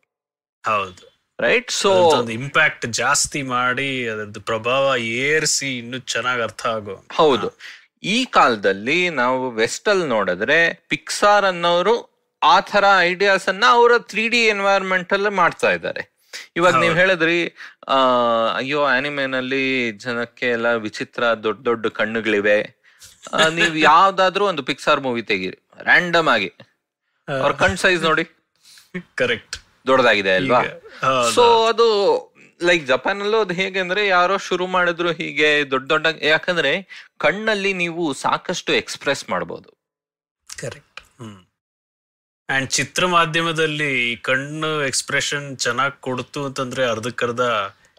ಹೌದು, ರೈಟ್? ಸೊ ಇಂಪ್ಯಾಕ್ಟ್ ಜಾಸ್ತಿ ಮಾಡಿ ಅದರದ್ದು ಪ್ರಭಾವ ಏರಿಸಿ ಇನ್ನು ಚೆನ್ನಾಗಿ ಅರ್ಥ ಆಗೋ. ಹೌದು, ಈ ಕಾಲದಲ್ಲಿ ನಾವು ವೆಸ್ಟ್ ಅಲ್ಲಿ ನೋಡಿದ್ರೆ ಪಿಕ್ಸಾರ್ ಅನ್ನೋರು ಆ ತರ ಐಡಿಯಾಸ್ ಅನ್ನ ಅವರ 3D ಎನ್ವೈರನ್ಮೆಂಟ್ ಅಲ್ಲಿ ಮಾಡ್ತಾ ಇದ್ದಾರೆ. ಇವಾಗ ನೀವ್ ಹೇಳಿದ್ರಿ ಅಯ್ಯೋ ಆನಿಮೆನಲ್ಲಿ ಜನಕ್ಕೆ ಎಲ್ಲ ವಿಚಿತ್ರ ದೊಡ್ಡ ದೊಡ್ಡ ಕಣ್ಣುಗಳಿವೆ. ನೀವ್ ಯಾವ್ದಾದ್ರು ಒಂದು ಪಿಕ್ಸಾರ್ ಮೂವಿ ತೆಗೀರಿ, ರ್ಯಾಂಡಮ್ ಆಗಿ ಅವ್ರ ಕಣ್ ಸೈಜ್ ನೋಡಿ, ಕರೆಕ್ಟ್ ದೊಡ್ಡದಾಗಿದೆ ಅಲ್ವಾ? ಸೊ ಅದು ಲೈಕ್ ಜಪಾನ್ ಅಲ್ಲೂ ಅದು ಹೇಗೆ ಅಂದ್ರೆ ಯಾರೋ ಶುರು ಮಾಡಿದ್ರು ಹೀಗೆ ದೊಡ್ಡ ದೊಡ್ಡ, ಯಾಕಂದ್ರೆ ಕಣ್ಣಲ್ಲಿ ನೀವು ಸಾಕಷ್ಟು ಎಕ್ಸ್ಪ್ರೆಸ್ ಮಾಡ್ಬೋದು. ಕರೆಕ್ಟ್. ಅಂಡ್ ಚಿತ್ರ ಮಾಧ್ಯಮದಲ್ಲಿ ಈ ಕಣ್ಣು ಎಕ್ಸ್ಪ್ರೆಷನ್ ಚೆನ್ನಾಗಿ ಕೊಡ್ತು ಅಂತಂದ್ರೆ ಅರ್ಧಕ್ಕರ್ಧ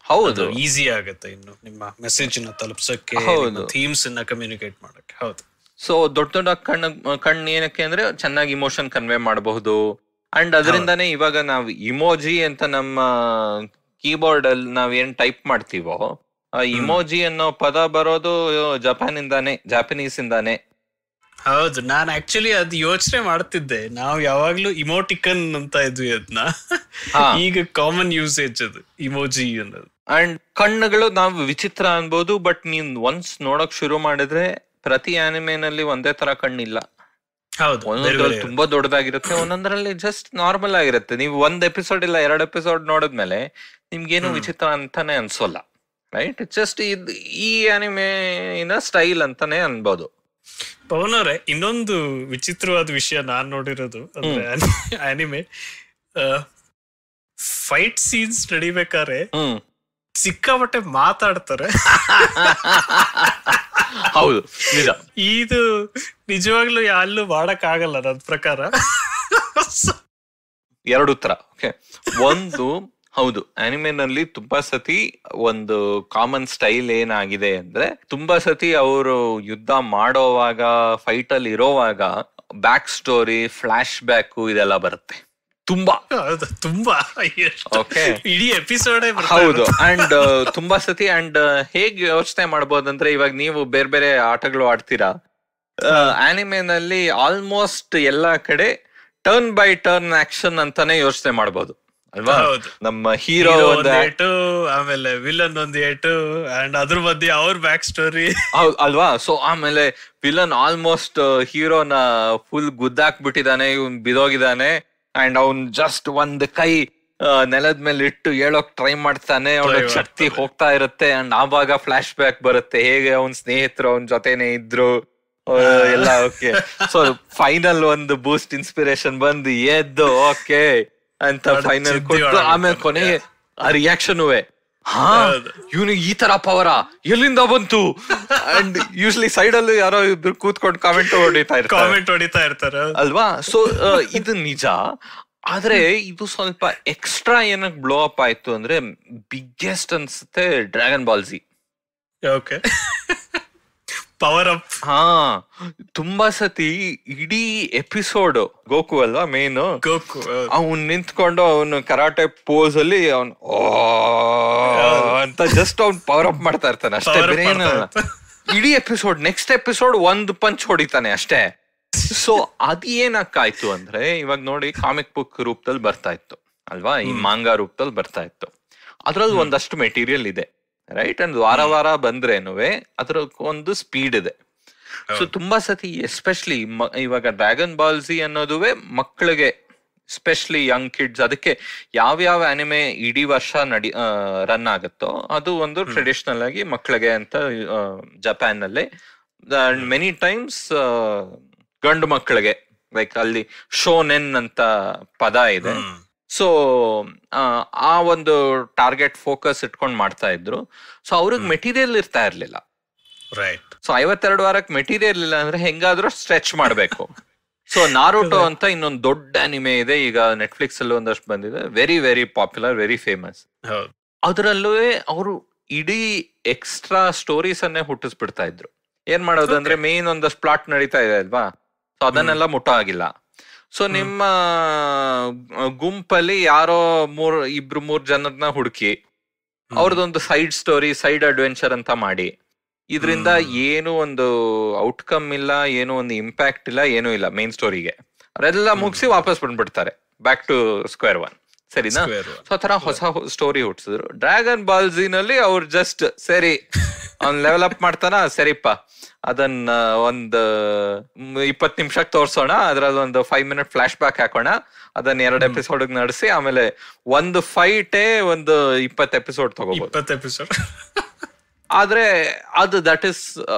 ಹೌದು ಈಸಿ ಆಗುತ್ತೆ ಇನ್ನು ನಿಮ್ಮ ಮೆಸೇಜ್ ನ ತಲುಪ್ಸಕ್ಕೆ, ಥೀಮ್ಸ್ ನ ಕಮ್ಯುನಿಕೇಟ್ ಮಾಡಕ್ಕೆ. ಹೌದು. ಸೊ ದೊಡ್ಡ ಕಣ್ಣು ಏನಕ್ಕೆ ಅಂದ್ರೆ ಚೆನ್ನಾಗಿ ಇಮೋಷನ್ ಕನ್ವೆ ಮಾಡಬಹುದು. ಅಂಡ್ ಅದರಿಂದಾನೇ ಇವಾಗ ನಾವು ಇಮೋಜಿ ಅಂತ ನಮ್ಮ ಕೀಬೋರ್ಡ್ ಅಲ್ಲಿ ನಾವ್ ಏನ್ ಟೈಪ್ ಮಾಡ್ತೀವೋ, ಇಮೋಜಿ ಅನ್ನೋ ಪದ ಬರೋದು ಜಾಪನೀಸ್ ಇಂದಾನೆ. ಹೌದು, ನಾನು ಆಕ್ಚುಲಿ ಅದ್ ಯೋಚನೆ ಮಾಡ್ತಿದ್ದೆ, ನಾವು ಯಾವಾಗ್ಲೂ ಇಮೋಟಿಕನ್ ಅಂತ ಇದ್ವಿ ಅದನ್ನ, ಈಗ ಕಾಮನ್ ಯೂಸೇಜ್ ಅದು ಇಮೋಜಿ ಅನ್ನೋದು. ಅಂಡ್ ಕಣ್ಣುಗಳು ನಾವು ವಿಚಿತ್ರ ಅನ್ಬೋದು, ಬಟ್ ನೀವ್ ಒನ್ಸ್ ನೋಡಕ್ ಶುರು ಮಾಡಿದ್ರೆ ಪ್ರತಿ ಆನಿಮೆನಲ್ಲಿ ಒಂದೇ ತರ ಕಣ್ಣಿಲ್ಲ. ಹೌದು, ಒಂದೊಂದ್ರಲ್ಲಿ ತುಂಬಾ ದೊಡ್ಡದಾಗಿರುತ್ತೆ, ಒಂದೊಂದ್ರಲ್ಲಿ ಜಸ್ಟ್ ನಾರ್ಮಲ್ ಆಗಿರುತ್ತೆ. ನೀವು 1 ಎಪಿಸೋಡ್ ಇಲ್ಲ 2 ಎಪಿಸೋಡ್ ನೋಡಿದ್ಮೇಲೆ ನಿಮ್ಗೇನು ವಿಚಿತ್ರ ಅಂತಾನೆ ಅನ್ಸೋಲ್ಲ, ರೈಟ್? ಜಸ್ಟ್ ಈ ಆನಿಮೆನ ಸ್ಟೈಲ್ ಅಂತಾನೆ ಅನ್ಬೋದು. ಪವನ್ ಅವರೇ, ಇನ್ನೊಂದು ವಿಚಿತ್ರವಾದ ವಿಷಯ ನಾನ್ ನೋಡಿರೋದು ಅಂದ್ರೆ ಆನಿಮೆ ಫೈಟ್ ಸೀನ್ಸ್ ನಡಿಬೇಕಾದ್ರೆ ಸಿಕ್ಕಾಪಟ್ಟೆ ಮಾತಾಡ್ತಾರೆ. ಹೌದು, ನಿಜ. ಇದು ನಿಜವಾಗ್ಲೂ ಅಲ್ಲೂ ಮಾಡಕ್ ಆಗಲ್ಲ ನನ್ನ ಪ್ರಕಾರ. 2 ತರ. ಓಕೆ, ಒಂದು ಹೌದು, ಆನಿಮೆನಲ್ಲಿ ತುಂಬಾ ಸತಿ ಒಂದು ಕಾಮನ್ ಸ್ಟೈಲ್ ಏನಾಗಿದೆ ಅಂದ್ರೆ, ತುಂಬಾ ಸತಿ ಅವರು ಯುದ್ಧ ಮಾಡೋವಾಗ, ಫೈಟ್ ಅಲ್ಲಿ ಇರೋವಾಗ ಬ್ಯಾಕ್ ಸ್ಟೋರಿ, ಫ್ಲಾಶ್ ಬ್ಯಾಕ್ ಇದೆಲ್ಲ ಬರುತ್ತೆ ತುಂಬಾ. ಓಕೆ, ಇಡೀ ಎಪಿಸೋಡ್. ಹೌದು. ಅಂಡ್ ತುಂಬಾ ಸತಿ ಅಂಡ್ ಹೇಗೆ ಯೋಚನೆ ಮಾಡ್ಬೋದಂದ್ರೆ, ಇವಾಗ ನೀವು ಬೇರೆ ಬೇರೆ ಆಟಗಳು ಆಡ್ತೀರಾ, ಆನಿಮೆನಲ್ಲಿ ಆಲ್ಮೋಸ್ಟ್ ಎಲ್ಲಾ ಕಡೆ ಟರ್ನ್ ಬೈ ಟರ್ನ್ ಆಕ್ಷನ್ ಅಂತಾನೆ ಯೋಚನೆ ಮಾಡ್ಬೋದು ಅಲ್ವಾ? ನಮ್ಮ ಹೀರೋ ಆಮೇಲೆ ವಿಲನ್ ಒಂದು ಏಟು ಅಂಡ್ ಅದ್ರ ಮಧ್ಯೆ ಅವ್ರ ಬ್ಯಾಕ್ ಸ್ಟೋರಿ ಅಲ್ವಾ? ಸೊ ಆಮೇಲೆ ವಿಲನ್ ಆಲ್ಮೋಸ್ಟ್ ಹೀರೋನ ಫುಲ್ ಗುದ್ದಾಕ್ಬಿಟ್ಟಿದಾನೆ, ಇವ್ನ್ ಬಿದೋಗಿದ್ದಾನೆ, ಅಂಡ್ ಅವ್ನ್ ಜಸ್ಟ್ ಒಂದ್ ಕೈ ನೆಲದ ಮೇಲೆ ಇಟ್ಟು ಹೇಳೋಕ್ ಟ್ರೈ ಮಾಡ್ತಾನೆ, ಅವನ ಶಕ್ತಿ ಹೋಗ್ತಾ ಇರುತ್ತೆ. ಅಂಡ್ ಆವಾಗ ಫ್ಲಾಶ್ ಬ್ಯಾಕ್ ಬರುತ್ತೆ, ಹೇಗೆ ಅವನ್ ಸ್ನೇಹಿತರು ಅವನ್ ಜೊತೆನೆ ಇದ್ರು ಎಲ್ಲ. ಓಕೆ, ಸೊ ಫೈನಲ್ ಒಂದು ಬೂಸ್ಟ್ ಇನ್ಸ್ಪಿರೇಷನ್ ಬಂದು ಎದ್ದು ಓಕೆ ಅಂತ ಫೈನಲ್ ಕೊಟ್ಟು, ಆಮೇಲೆ ಕೊನೆಗೆ ಆ ರಿಯಾಕ್ಷನ್ವೇ, ಹಾ ಇವನಿಗೆ ಈ ತರ ಪವರ ಎಲ್ಲಿಂದ ಬಂತು? ಅಂಡ್ ಯೂಶ್ವಲಿ ಸೈಡ್ ಅಲ್ಲಿ ಯಾರೋ ಇಬ್ರು ಕೂತ್ಕೊಂಡು ಕಾಮೆಂಟ್ ಹೊಡಿತಾ ಇರ್ತಾರೆ ಅಲ್ವಾ? ಸೊ ಇದು ನಿಜ. ಆದ್ರೆ ಇದು ಸ್ವಲ್ಪ ಎಕ್ಸ್ಟ್ರಾ ಏನಕ್ಕೆ ಬ್ಲೋ ಅಪ್ ಆಯ್ತು ಅಂದ್ರೆ ಬಿಗ್ಗೆಸ್ಟ್ ಅನ್ಸುತ್ತೆ dragon ball G. Okay, power up. ಹಾ, ತುಂಬಾ ಸತಿ ಇಡೀ ಎಪಿಸೋಡ್ ಗೋಕು ಅಲ್ವಾ ಮೇನ್, ಗೋಕು ಅವನ್ ನಿಂತ್ಕೊಂಡು ಅವನು ಕರಾಟೆ ಪೋಸ್ ಅಲ್ಲಿ ಅವನ್ ಅಂತ ಜಸ್ಟ್ ಅವ್ನ್ ಪವರ್ ಅಪ್ ಮಾಡ್ತಾ ಇರ್ತಾನೆ ಅಷ್ಟೇ, ಬೇರೆ ಏನಲ್ಲ. ಇಡೀ ಎಪಿಸೋಡ್, ನೆಕ್ಸ್ಟ್ ಎಪಿಸೋಡ್ ಒಂದು ಪಂಚ್ ಹೊಡಿತಾನೆ ಅಷ್ಟೇ. ಸೊ ಅದ್ ಏನಕ್ಕಾಯ್ತು ಅಂದ್ರೆ ಇವಾಗ ನೋಡಿ ಕಾಮಿಕ್ ಬುಕ್ ರೂಪದಲ್ಲಿ ಬರ್ತಾ ಇತ್ತು ಅಲ್ವಾ, ಈ ಮಾಂಗಾ ರೂಪದಲ್ಲಿ ಬರ್ತಾ ಇತ್ತು. ಅದ್ರಲ್ಲಿ ಒಂದಷ್ಟು ಮೆಟೀರಿಯಲ್ ಇದೆ, ರೈಟ್, ಅಂಡ್ ವಾರ ಬಂದ್ರೇನುವೆ ಅದ್ರ ಒಂದು ಸ್ಪೀಡ್ ಇದೆ. ಸೊ ತುಂಬಾ ಸತಿ ಎಸ್ಪೆಷಲಿ ಇವಾಗ ಡ್ರ್ಯಾಗನ್ ಬಾಲ್ ಜಿ ಅನ್ನೋದುವೆ ಮಕ್ಕಳಿಗೆ, ಎಸ್ಪೆಷಲಿ ಯಂಗ್ ಕಿಡ್ಸ್, ಅದಕ್ಕೆ ಯಾವ್ಯಾವ ಅನಿಮೆ ಇಡೀ ವರ್ಷ ರನ್ ಆಗುತ್ತೋ ಅದು ಒಂದು ಟ್ರೆಡಿಷನಲ್ ಆಗಿ ಮಕ್ಕಳಿಗೆ ಅಂತ ಜಪಾನ್ ನಲ್ಲಿ ಮೆನಿ ಟೈಮ್ಸ್ ಗಂಡು ಮಕ್ಕಳಿಗೆ, ಲೈಕ್ ಅಲ್ಲಿ ಶೋನೆನ್ ಅಂತ ಪದ ಇದೆ. ಸೊ ಆ ಒಂದು ಟಾರ್ಗೆಟ್ ಫೋಕಸ್ ಇಟ್ಕೊಂಡು ಮಾಡ್ತಾ ಇದ್ರು. ಸೊ ಅವ್ರಿಗೆ ಮೆಟೀರಿಯಲ್ ಇರ್ತಾ ಇರ್ಲಿಲ್ಲ, ರೈಟ್. ಸೊ 52 ವಾರಕ್ಕೆ ಮೆಟೀರಿಯಲ್ ಇಲ್ಲ ಅಂದ್ರೆ ಹೆಂಗಾದ್ರೂ ಸ್ಟ್ರೆಚ್ ಮಾಡ್ಬೇಕು. ಸೊ ನಾರುಟೋ ಅಂತ ಇನ್ನೊಂದು ದೊಡ್ಡ ಅನಿಮೆ ಇದೆ, ಈಗ ನೆಟ್ಫ್ಲಿಕ್ಸ್ ಅಲ್ಲಿ ಒಂದಷ್ಟು ಬಂದಿದೆ, very very popular, very famous. ಅದರಲ್ಲೂ ಅವರು ಇಡೀ ಎಕ್ಸ್ಟ್ರಾ ಸ್ಟೋರೀಸ್ ಅನ್ನೇ ಹುಟ್ಟಿಸ್ಬಿಡ್ತಾ ಇದ್ರು. ಏನ್ ಮಾಡೋದು ಅಂದ್ರೆ ಮೇನ್ ಒಂದಷ್ಟು ಪ್ಲಾಟ್ ನಡೀತಾ ಇದೆ ಅಲ್ವಾ, ಸೊ ಅದನ್ನೆಲ್ಲ ಮುಟ್ಟೋ ಆಗಿಲ್ಲ. ಸೊ ನಿಮ್ಮ ಗುಂಪಲ್ಲಿ ಯಾರೋ 2-3 ಜನರನ್ನ ಹುಡುಕಿ ಅವ್ರದೊಂದು ಸೈಡ್ ಸ್ಟೋರಿ, ಸೈಡ್ ಅಡ್ವೆಂಚರ್ ಅಂತ ಮಾಡಿ, ಇದರಿಂದ ಏನು ಒಂದು ಔಟ್ಕಮ್ ಇಲ್ಲ, ಏನು ಒಂದು ಇಂಪ್ಯಾಕ್ಟ್ ಇಲ್ಲ, ಏನೂ ಇಲ್ಲ ಮೇನ್ ಸ್ಟೋರಿಗೆ. ಅವರೆಲ್ಲ ಮುಗಿಸಿ ವಾಪಸ್ ಬಂದ್ಬಿಡ್ತಾರೆ ಬ್ಯಾಕ್ ಟು ಸ್ಕ್ವೇರ್ ಒನ್, ಸರಿನಾ? ಸೊ ಆತರ ಹೊಸ ಸ್ಟೋರಿ ಹುಟ್ಟಿಸಿದ್ರು. ಡ್ರ್ಯಾಗನ್ ಬಾಲ್ ಜಿ ನಲ್ಲಿ ಅವ್ರು ಜಸ್ಟ್ ಸರಿ ಅವ್ನ್ ಲೆವೆಲ್ ಅಪ್ ಮಾಡ್ತಾನ, ಸರಿಪ್ಪ ಅದನ್ನ ಒಂದು 20 ನಿಮಿಷಕ್ಕೆ ತೋರ್ಸೋಣ, ಅದ್ರಲ್ಲಿ ಒಂದು 5 ಮಿನಿಟ್ ಫ್ಲಾಶ್ ಬ್ಯಾಕ್ ಹಾಕೋಣ, ಅದನ್ನ 2 ಎಪಿಸೋಡ್ ನಡೆಸಿ, ಆಮೇಲೆ ಒಂದು ಫೈಟೇ ಒಂದು 20 ಎಪಿಸೋಡ್ ತಗೋಬಹುದು. 20 ಎಪಿಸೋಡ್. ಆದ್ರೆ ಅದು that is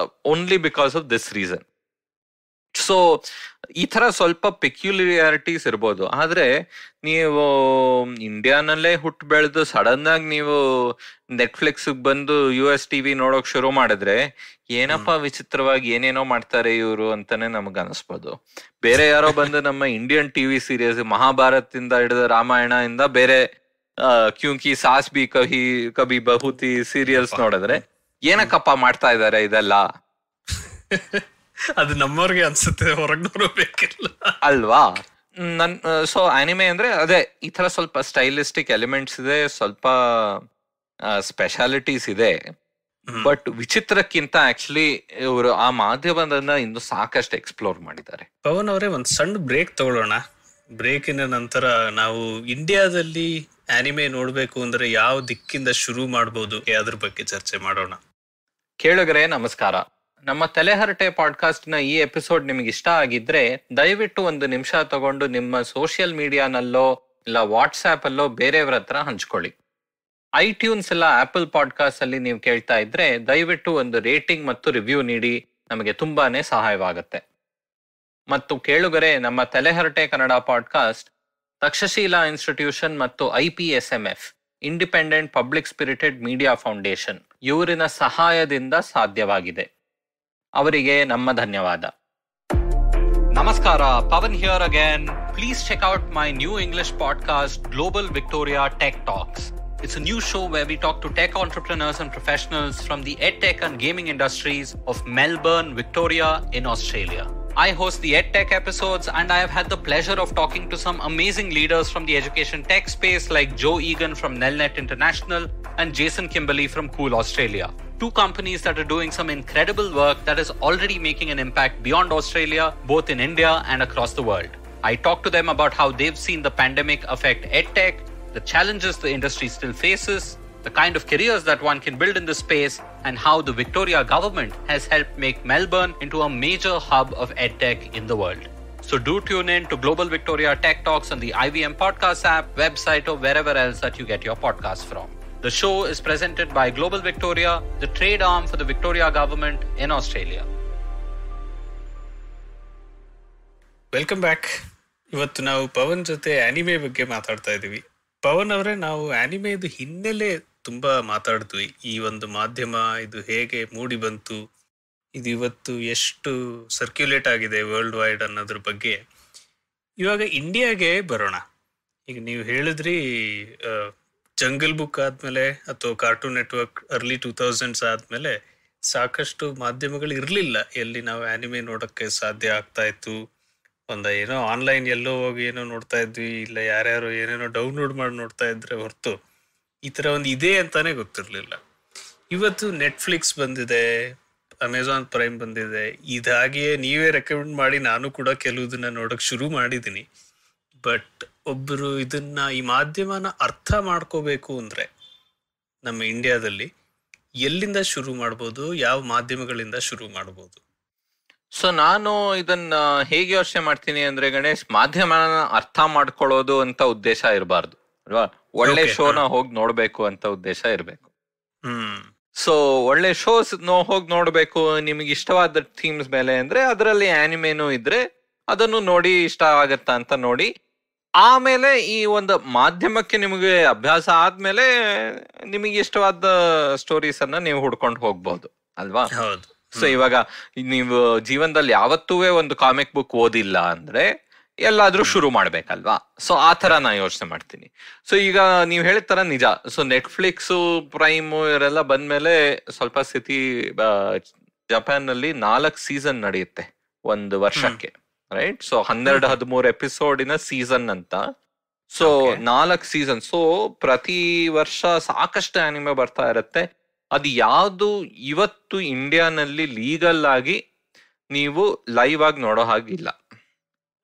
only because of this reason. So ಈ ತರ ಸ್ವಲ್ಪ ಪೆಕ್ಯುಲಿಯಾರಿಟೀಸ್ ಇರ್ಬೋದು. ಆದ್ರೆ ನೀವು ಇಂಡಿಯಾನಲ್ಲೇ ಹುಟ್ಟು ಬೆಳೆದು ಸಡನ್ ಆಗಿ ನೀವು ನೆಟ್ಫ್ಲಿಕ್ಸ್ ಬಂದು US TV ನೋಡೋಕ್ ಶುರು ಮಾಡಿದ್ರೆ ಏನಪ್ಪಾ ವಿಚಿತ್ರವಾಗಿ ಏನೇನೋ ಮಾಡ್ತಾರೆ ಇವರು ಅಂತಾನೆ ನಮಗ್ ಅನಿಸ್ಬೋದು. ಬೇರೆ ಯಾರೋ ಬಂದು ನಮ್ಮ ಇಂಡಿಯನ್ TV ಸೀರೀಸ್ ಮಹಾಭಾರತದಿಂದ ಹಿಡಿದು ರಾಮಾಯಣ ಇಂದ ಬೇರೆ ಕ್ಯೂಂಕಿ ಸಾಸ್ ಬಿ ಕಭಿ ಬಹುತಿ ಸೀರಿಯಲ್ಸ್ ನೋಡಿದ್ರೆ ಏನಕ್ಕಪ್ಪ ಮಾಡ್ತಾ ಇದಾರೆ ಇದೆಲ್ಲ ಅದು ನಮ್ಮವ್ರಿಗೆ ಅನ್ಸುತ್ತೆ, ಹೊರಗ್ನವ್ರು ಬೇಕಿಲ್ಲ ಅಲ್ವಾ? ಸೊ ಆನಿಮೆ ಅಂದ್ರೆ ಅದೇ ಈ ತರ ಸ್ವಲ್ಪ ಸ್ಟೈಲಿಸ್ಟಿಕ್ ಎಲಿಮೆಂಟ್ಸ್ ಇದೆ, ಸ್ವಲ್ಪ ಸ್ಪೆಷಾಲಿಟೀಸ್ ಇದೆ. ಬಟ್ ವಿಚಿತ್ರಕ್ಕಿಂತ ಆಕ್ಚುಲಿ ಇವರು ಆ ಮಾಧ್ಯಮದನ್ನ ಇನ್ನು ಸಾಕಷ್ಟು ಎಕ್ಸ್ಪ್ಲೋರ್ ಮಾಡಿದ್ದಾರೆ. ಪವನ್ ಅವರೇ, ಒಂದ್ ಸಣ್ಣ ಬ್ರೇಕ್ ತಗೊಳ್ಳೋಣ. ಬ್ರೇಕಿನ ನಂತರ ನಾವು ಇಂಡಿಯಾದಲ್ಲಿ ಆನಿಮೆ ನೋಡ್ಬೇಕು ಅಂದ್ರೆ ಯಾವ ದಿಕ್ಕಿಂದ ಶುರು ಮಾಡ್ಬೋದು ಅದ್ರ ಬಗ್ಗೆ ಚರ್ಚೆ ಮಾಡೋಣ. ಕೇಳುಗರೆ ನಮಸ್ಕಾರ. ನಮ್ಮ ತಲೆಹರಟೆ ಪಾಡ್ಕಾಸ್ಟ್ ನ ಈ ಎಪಿಸೋಡ್ ನಿಮ್ಗೆ ಇಷ್ಟ ಆಗಿದ್ರೆ ದಯವಿಟ್ಟು 1 ನಿಮಿಷ ತಗೊಂಡು ನಿಮ್ಮ ಸೋಷಿಯಲ್ ಮೀಡಿಯಾನಲ್ಲೋ ಇಲ್ಲ ವಾಟ್ಸ್ಆಪ್ ಅಲ್ಲೋ ಬೇರೆಯವ್ರ ಹತ್ರ ಹಂಚ್ಕೊಳ್ಳಿ. ಐಟ್ಯೂನ್ಸ್ ಇಲ್ಲ ಆಪಲ್ ಪಾಡ್ಕಾಸ್ಟ್ ಅಲ್ಲಿ ನೀವು ಕೇಳ್ತಾ ಇದ್ರೆ ದಯವಿಟ್ಟು ಒಂದು ರೇಟಿಂಗ್ ಮತ್ತು ರಿವ್ಯೂ ನೀಡಿ, ನಮಗೆ ತುಂಬಾನೇ ಸಹಾಯವಾಗುತ್ತೆ. ಮತ್ತು ಕೇಳುಗರೆ, ನಮ್ಮ ತಲೆಹರಟೆ ಕನ್ನಡ ಪಾಡ್ಕಾಸ್ಟ್ ತಕ್ಷಶೀಲಾ ಇನ್ಸ್ಟಿಟ್ಯೂಷನ್ ಮತ್ತು IPSMF independent public spirited media foundation ಇವರಿನ ಸಹಾಯದಿಂದ ಸಾಧ್ಯವಾಗಿದೆ. ಅವರಿಗೆ ನಮ್ಮ ಧನ್ಯವಾದ. ನಮಸ್ಕಾರ, Pavan here again. Please check out my new English podcast, Global Victoria Tech Talks. It's a new show where we talk to tech entrepreneurs and professionals from the edtech and gaming industries of Melbourne, Victoria in Australia. I host the EdTech episodes, and I have had the pleasure of talking to some amazing leaders from the education tech space like Joe Egan from Nelnet International and Jason Kimberley from Cool Australia. 2 companies that are doing some incredible work that is already making an impact beyond Australia, both in India and across the world. I talked to them about how they've seen the pandemic affect EdTech, the challenges the industry still faces, the kind of careers that one can build in this space, and how the Victoria government has helped make Melbourne into a major hub of EdTech in the world. So do tune in to Global Victoria Tech Talks on the IVM podcast app, website, or wherever else that you get your podcasts from. The show is presented by Global Victoria, the trade arm for the Victoria government in Australia. Welcome back. ಇವತ್ತು ನಾವು ಪವನ್ ಜೊತೆ anime ಬಗ್ಗೆ ಮಾತಾಡ್ತಾ ಇದೀವಿ. ಪವನ್ ಅವರೇ, ನಾವು ಆನಿಮೆದು ಹಿನ್ನೆಲೆ ತುಂಬಾ ಮಾತಾಡ್ತೀವಿ. ಈ ಒಂದು ಮಾಧ್ಯಮ ಇದು ಹೇಗೆ ಮೂಡಿ ಬಂತು, ಇದು ಇವತ್ತು ಎಷ್ಟು ಸರ್ಕ್ಯುಲೇಟ್ ಆಗಿದೆ ವರ್ಲ್ಡ್ ವೈಡ್ ಅನ್ನೋದ್ರ ಬಗ್ಗೆ. ಇವಾಗ ಇಂಡಿಯಾಗೆ ಬರೋಣ. ಈಗ ನೀವು ಹೇಳಿದ್ರಿ ಜಂಗಲ್ ಬುಕ್ ಆದ್ಮೇಲೆ ಅಥವಾ ಕಾರ್ಟೂನ್ ನೆಟ್ವರ್ಕ್ ಅರ್ಲಿ 2000s ಆದ್ಮೇಲೆ ಸಾಕಷ್ಟು ಮಾಧ್ಯಮಗಳು ಇರ್ಲಿಲ್ಲ ಎಲ್ಲಿ ನಾವು ಆನಿಮೆ ನೋಡಕ್ಕೆ ಸಾಧ್ಯ ಆಗ್ತಾ ಇತ್ತು. ಏನೋ ಆನ್ಲೈನ್ ಎಲ್ಲೋ ಹೋಗಿ ಏನೋ ನೋಡ್ತಾ ಇದ್ವಿ, ಇಲ್ಲ ಯಾರ್ಯಾರು ಏನೇನೋ ಡೌನ್ಲೋಡ್ ಮಾಡಿ ನೋಡ್ತಾ ಇದ್ರೆ ಹೊರತು ಈ ತರ ಒಂದು ಇದೆ ಅಂತಾನೆ ಗೊತ್ತಿರ್ಲಿಲ್ಲ. ಇವತ್ತು ನೆಟ್ಫ್ಲಿಕ್ಸ್ ಬಂದಿದೆ, ಅಮೆಝಾನ್ ಪ್ರೈಮ್ ಬಂದಿದೆ. ಇದಾಗಿಯೇ ನೀವೇ ರೆಕಮೆಂಡ್ ಮಾಡಿ ನಾನು ಕೂಡ ಕೆಲವುದನ್ನ ನೋಡಕ್ ಶುರು ಮಾಡಿದ್ದೀನಿ. ಬಟ್ ಒಬ್ಬರು ಈ ಮಾಧ್ಯಮನ ಅರ್ಥ ಮಾಡ್ಕೋಬೇಕು ಅಂದ್ರೆ ನಮ್ಮ ಇಂಡಿಯಾದಲ್ಲಿ ಎಲ್ಲಿಂದ ಶುರು ಮಾಡ್ಬೋದು, ಯಾವ ಮಾಧ್ಯಮಗಳಿಂದ ಶುರು ಮಾಡ್ಬೋದು? ಸೊ ನಾನು ಇದನ್ನ ಹೇಗೆ ಯೋಚನೆ ಮಾಡ್ತೀನಿ ಅಂದ್ರೆ ಗಣೇಶ್, ಮಾಧ್ಯಮನ ಅರ್ಥ ಮಾಡ್ಕೊಳ್ಳೋದು ಅಂತ ಉದ್ದೇಶ ಇರಬಾರ್ದು ಅಲ್ವಾ. ಒಳ್ಳೆ ಶೋನ ಹೋಗಿ ನೋಡ್ಬೇಕು ಅಂತ ಉದ್ದೇಶ ಇರ್ಬೇಕು. ಸೊ ಒಳ್ಳೆ ಶೋಸ್ ಹೋಗಿ ನೋಡ್ಬೇಕು, ನಿಮಗೆ ಇಷ್ಟವಾದ ಥೀಮ್ಸ್ ಮೇಲೆ ಅಂದ್ರೆ ಅದರಲ್ಲಿ ಆನಿಮೇನು ಇದ್ರೆ ಅದನ್ನು ನೋಡಿ ಇಷ್ಟ ಆಗತ್ತಾ ಅಂತ ನೋಡಿ, ಆಮೇಲೆ ಈ ಒಂದು ಮಾಧ್ಯಮಕ್ಕೆ ನಿಮಗೆ ಅಭ್ಯಾಸ ಆದ್ಮೇಲೆ ನಿಮಗೆ ಇಷ್ಟವಾದ ಸ್ಟೋರೀಸ್ ಅನ್ನ ನೀವು ಹುಡ್ಕೊಂಡು ಹೋಗ್ಬಹುದು ಅಲ್ವಾ. ಹೌದು. ಸೊ ಇವಾಗ ನೀವು ಜೀವನದಲ್ಲಿ ಯಾವತ್ತೂ ಒಂದು ಕಾಮಿಕ್ ಬುಕ್ ಓದಿಲ್ಲ ಅಂದ್ರೆ ಎಲ್ಲಾದ್ರೂ ಶುರು ಮಾಡ್ಬೇಕಲ್ವಾ. ಸೊ ಆ ತರ ನಾ ಯೋಚನೆ ಮಾಡ್ತೀನಿ. ಸೊ ಈಗ ನೀವ್ ಹೇಳಿದ ನಿಜ. ಸೊ ನೆಟ್ಫ್ಲಿಕ್ಸ್, ಪ್ರೈಮ್ ಇವರೆಲ್ಲ ಬಂದ್ಮೇಲೆ ಸ್ವಲ್ಪ ಸ್ಥಿತಿ, ಜಪಾನ್ ನಲ್ಲಿ 4 ಸೀಸನ್ ನಡೆಯುತ್ತೆ ಒಂದು ವರ್ಷಕ್ಕೆ, ರೈಟ್. ಸೊ 12-13 ಎಪಿಸೋಡಿನ ಸೀಸನ್ ಅಂತ. So 4 season. ಸೊ ಪ್ರತಿ ವರ್ಷ ಸಾಕಷ್ಟು ಆನಿಮೆ ಬರ್ತಾ ಇರತ್ತೆ. ಅದು ಯಾವ್ದು ಇವತ್ತು ಇಂಡಿಯಾನಲ್ಲಿ ಲೀಗಲ್ ಆಗಿ ನೀವು ಲೈವ್ ಆಗಿ ನೋಡೋ ಹಾಗಿಲ್ಲ,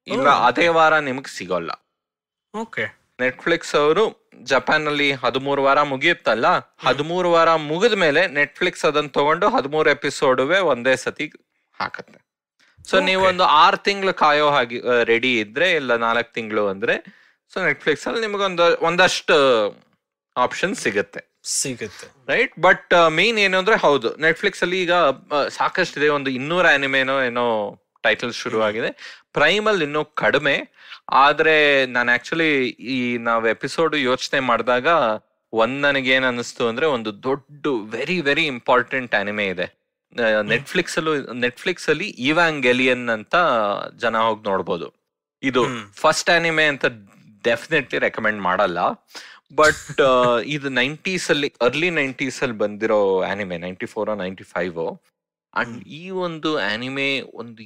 ಇಲ್ಲ ಅದೇ ವಾರ ನಿಮಗ್ ಸಿಗೋಲ್ಲ. ನೆಟ್ಫ್ಲಿಕ್ಸ್ ಅವರು ಜಪಾನ್ ನಲ್ಲಿ 13 ವಾರ ಮುಗಿಯುತ್ತಲ್ಲ, 13 ವಾರ ಮುಗಿದ ಮೇಲೆ ನೆಟ್ಫ್ಲಿಕ್ಸ್ ಅದನ್ನ ತಗೊಂಡು 13 ಎಪಿಸೋಡುವೆ ಒಂದೇ ಸತಿ ಹಾಕತ್ತೆ. ಸೊ ನೀವು ಒಂದು 6 ತಿಂಗಳು ಕಾಯೋ ಹಾಗೆ ರೆಡಿ ಇದ್ರೆ, ಇಲ್ಲ 4 ತಿಂಗಳು ಅಂದ್ರೆ, ಸೊ ನೆಟ್ಫ್ಲಿಕ್ಸ್ ಅಲ್ಲಿ ನಿಮ್ಗೊಂದು ಒಂದಷ್ಟು ಆಪ್ಷನ್ ಸಿಗುತ್ತೆ, ರೈಟ್. ಬಟ್ ಮೇನ್ ಏನು ಅಂದ್ರೆ, ಹೌದು ನೆಟ್ಫ್ಲಿಕ್ಸ್ ಅಲ್ಲಿ ಈಗ ಸಾಕಷ್ಟು ಇದೆ, ಒಂದು 200 ಆನಿಮೆನೋ ಏನೋ ಟೈಟಲ್ ಶುರು ಆಗಿದೆ. ಪ್ರೈಮ್ ಅಲ್ಲಿ ಇನ್ನೂ ಕಡಿಮೆ. ಆದ್ರೆ ನಾನು ಆಕ್ಚುಲಿ ನಾವ್ ಎಪಿಸೋಡ್ ಯೋಚನೆ ಮಾಡಿದಾಗ ನನಗೇನ್ ಅನಿಸ್ತು ಅಂದ್ರೆ, ಒಂದು ದೊಡ್ಡ ವೆರಿ ವೆರಿ ಇಂಪಾರ್ಟೆಂಟ್ ಆನಿಮೆ ಇದೆ ನೆಟ್ಫ್ಲಿಕ್ಸ್ ಅಲ್ಲಿ, ಇವಾಂಗೆಲಿಯನ್ ಅಂತ ಜನ ಹೋಗಿ ನೋಡ್ಬೋದು. ಇದು ಫಸ್ಟ್ ಆನಿಮೆ ಅಂತ ಡೆಫಿನೆಟ್ಲಿ ರೆಕಮೆಂಡ್ ಮಾಡಲ್ಲ. ಬಟ್ ಇದು 90s ಅಲ್ಲಿ, ಅರ್ಲಿ 90s ಅಲ್ಲಿ ಬಂದಿರೋ ಆನಿಮೆ, 94 95. ಅಂಡ್ ಈ ಒಂದು ಆನಿಮೆ ಒಂದು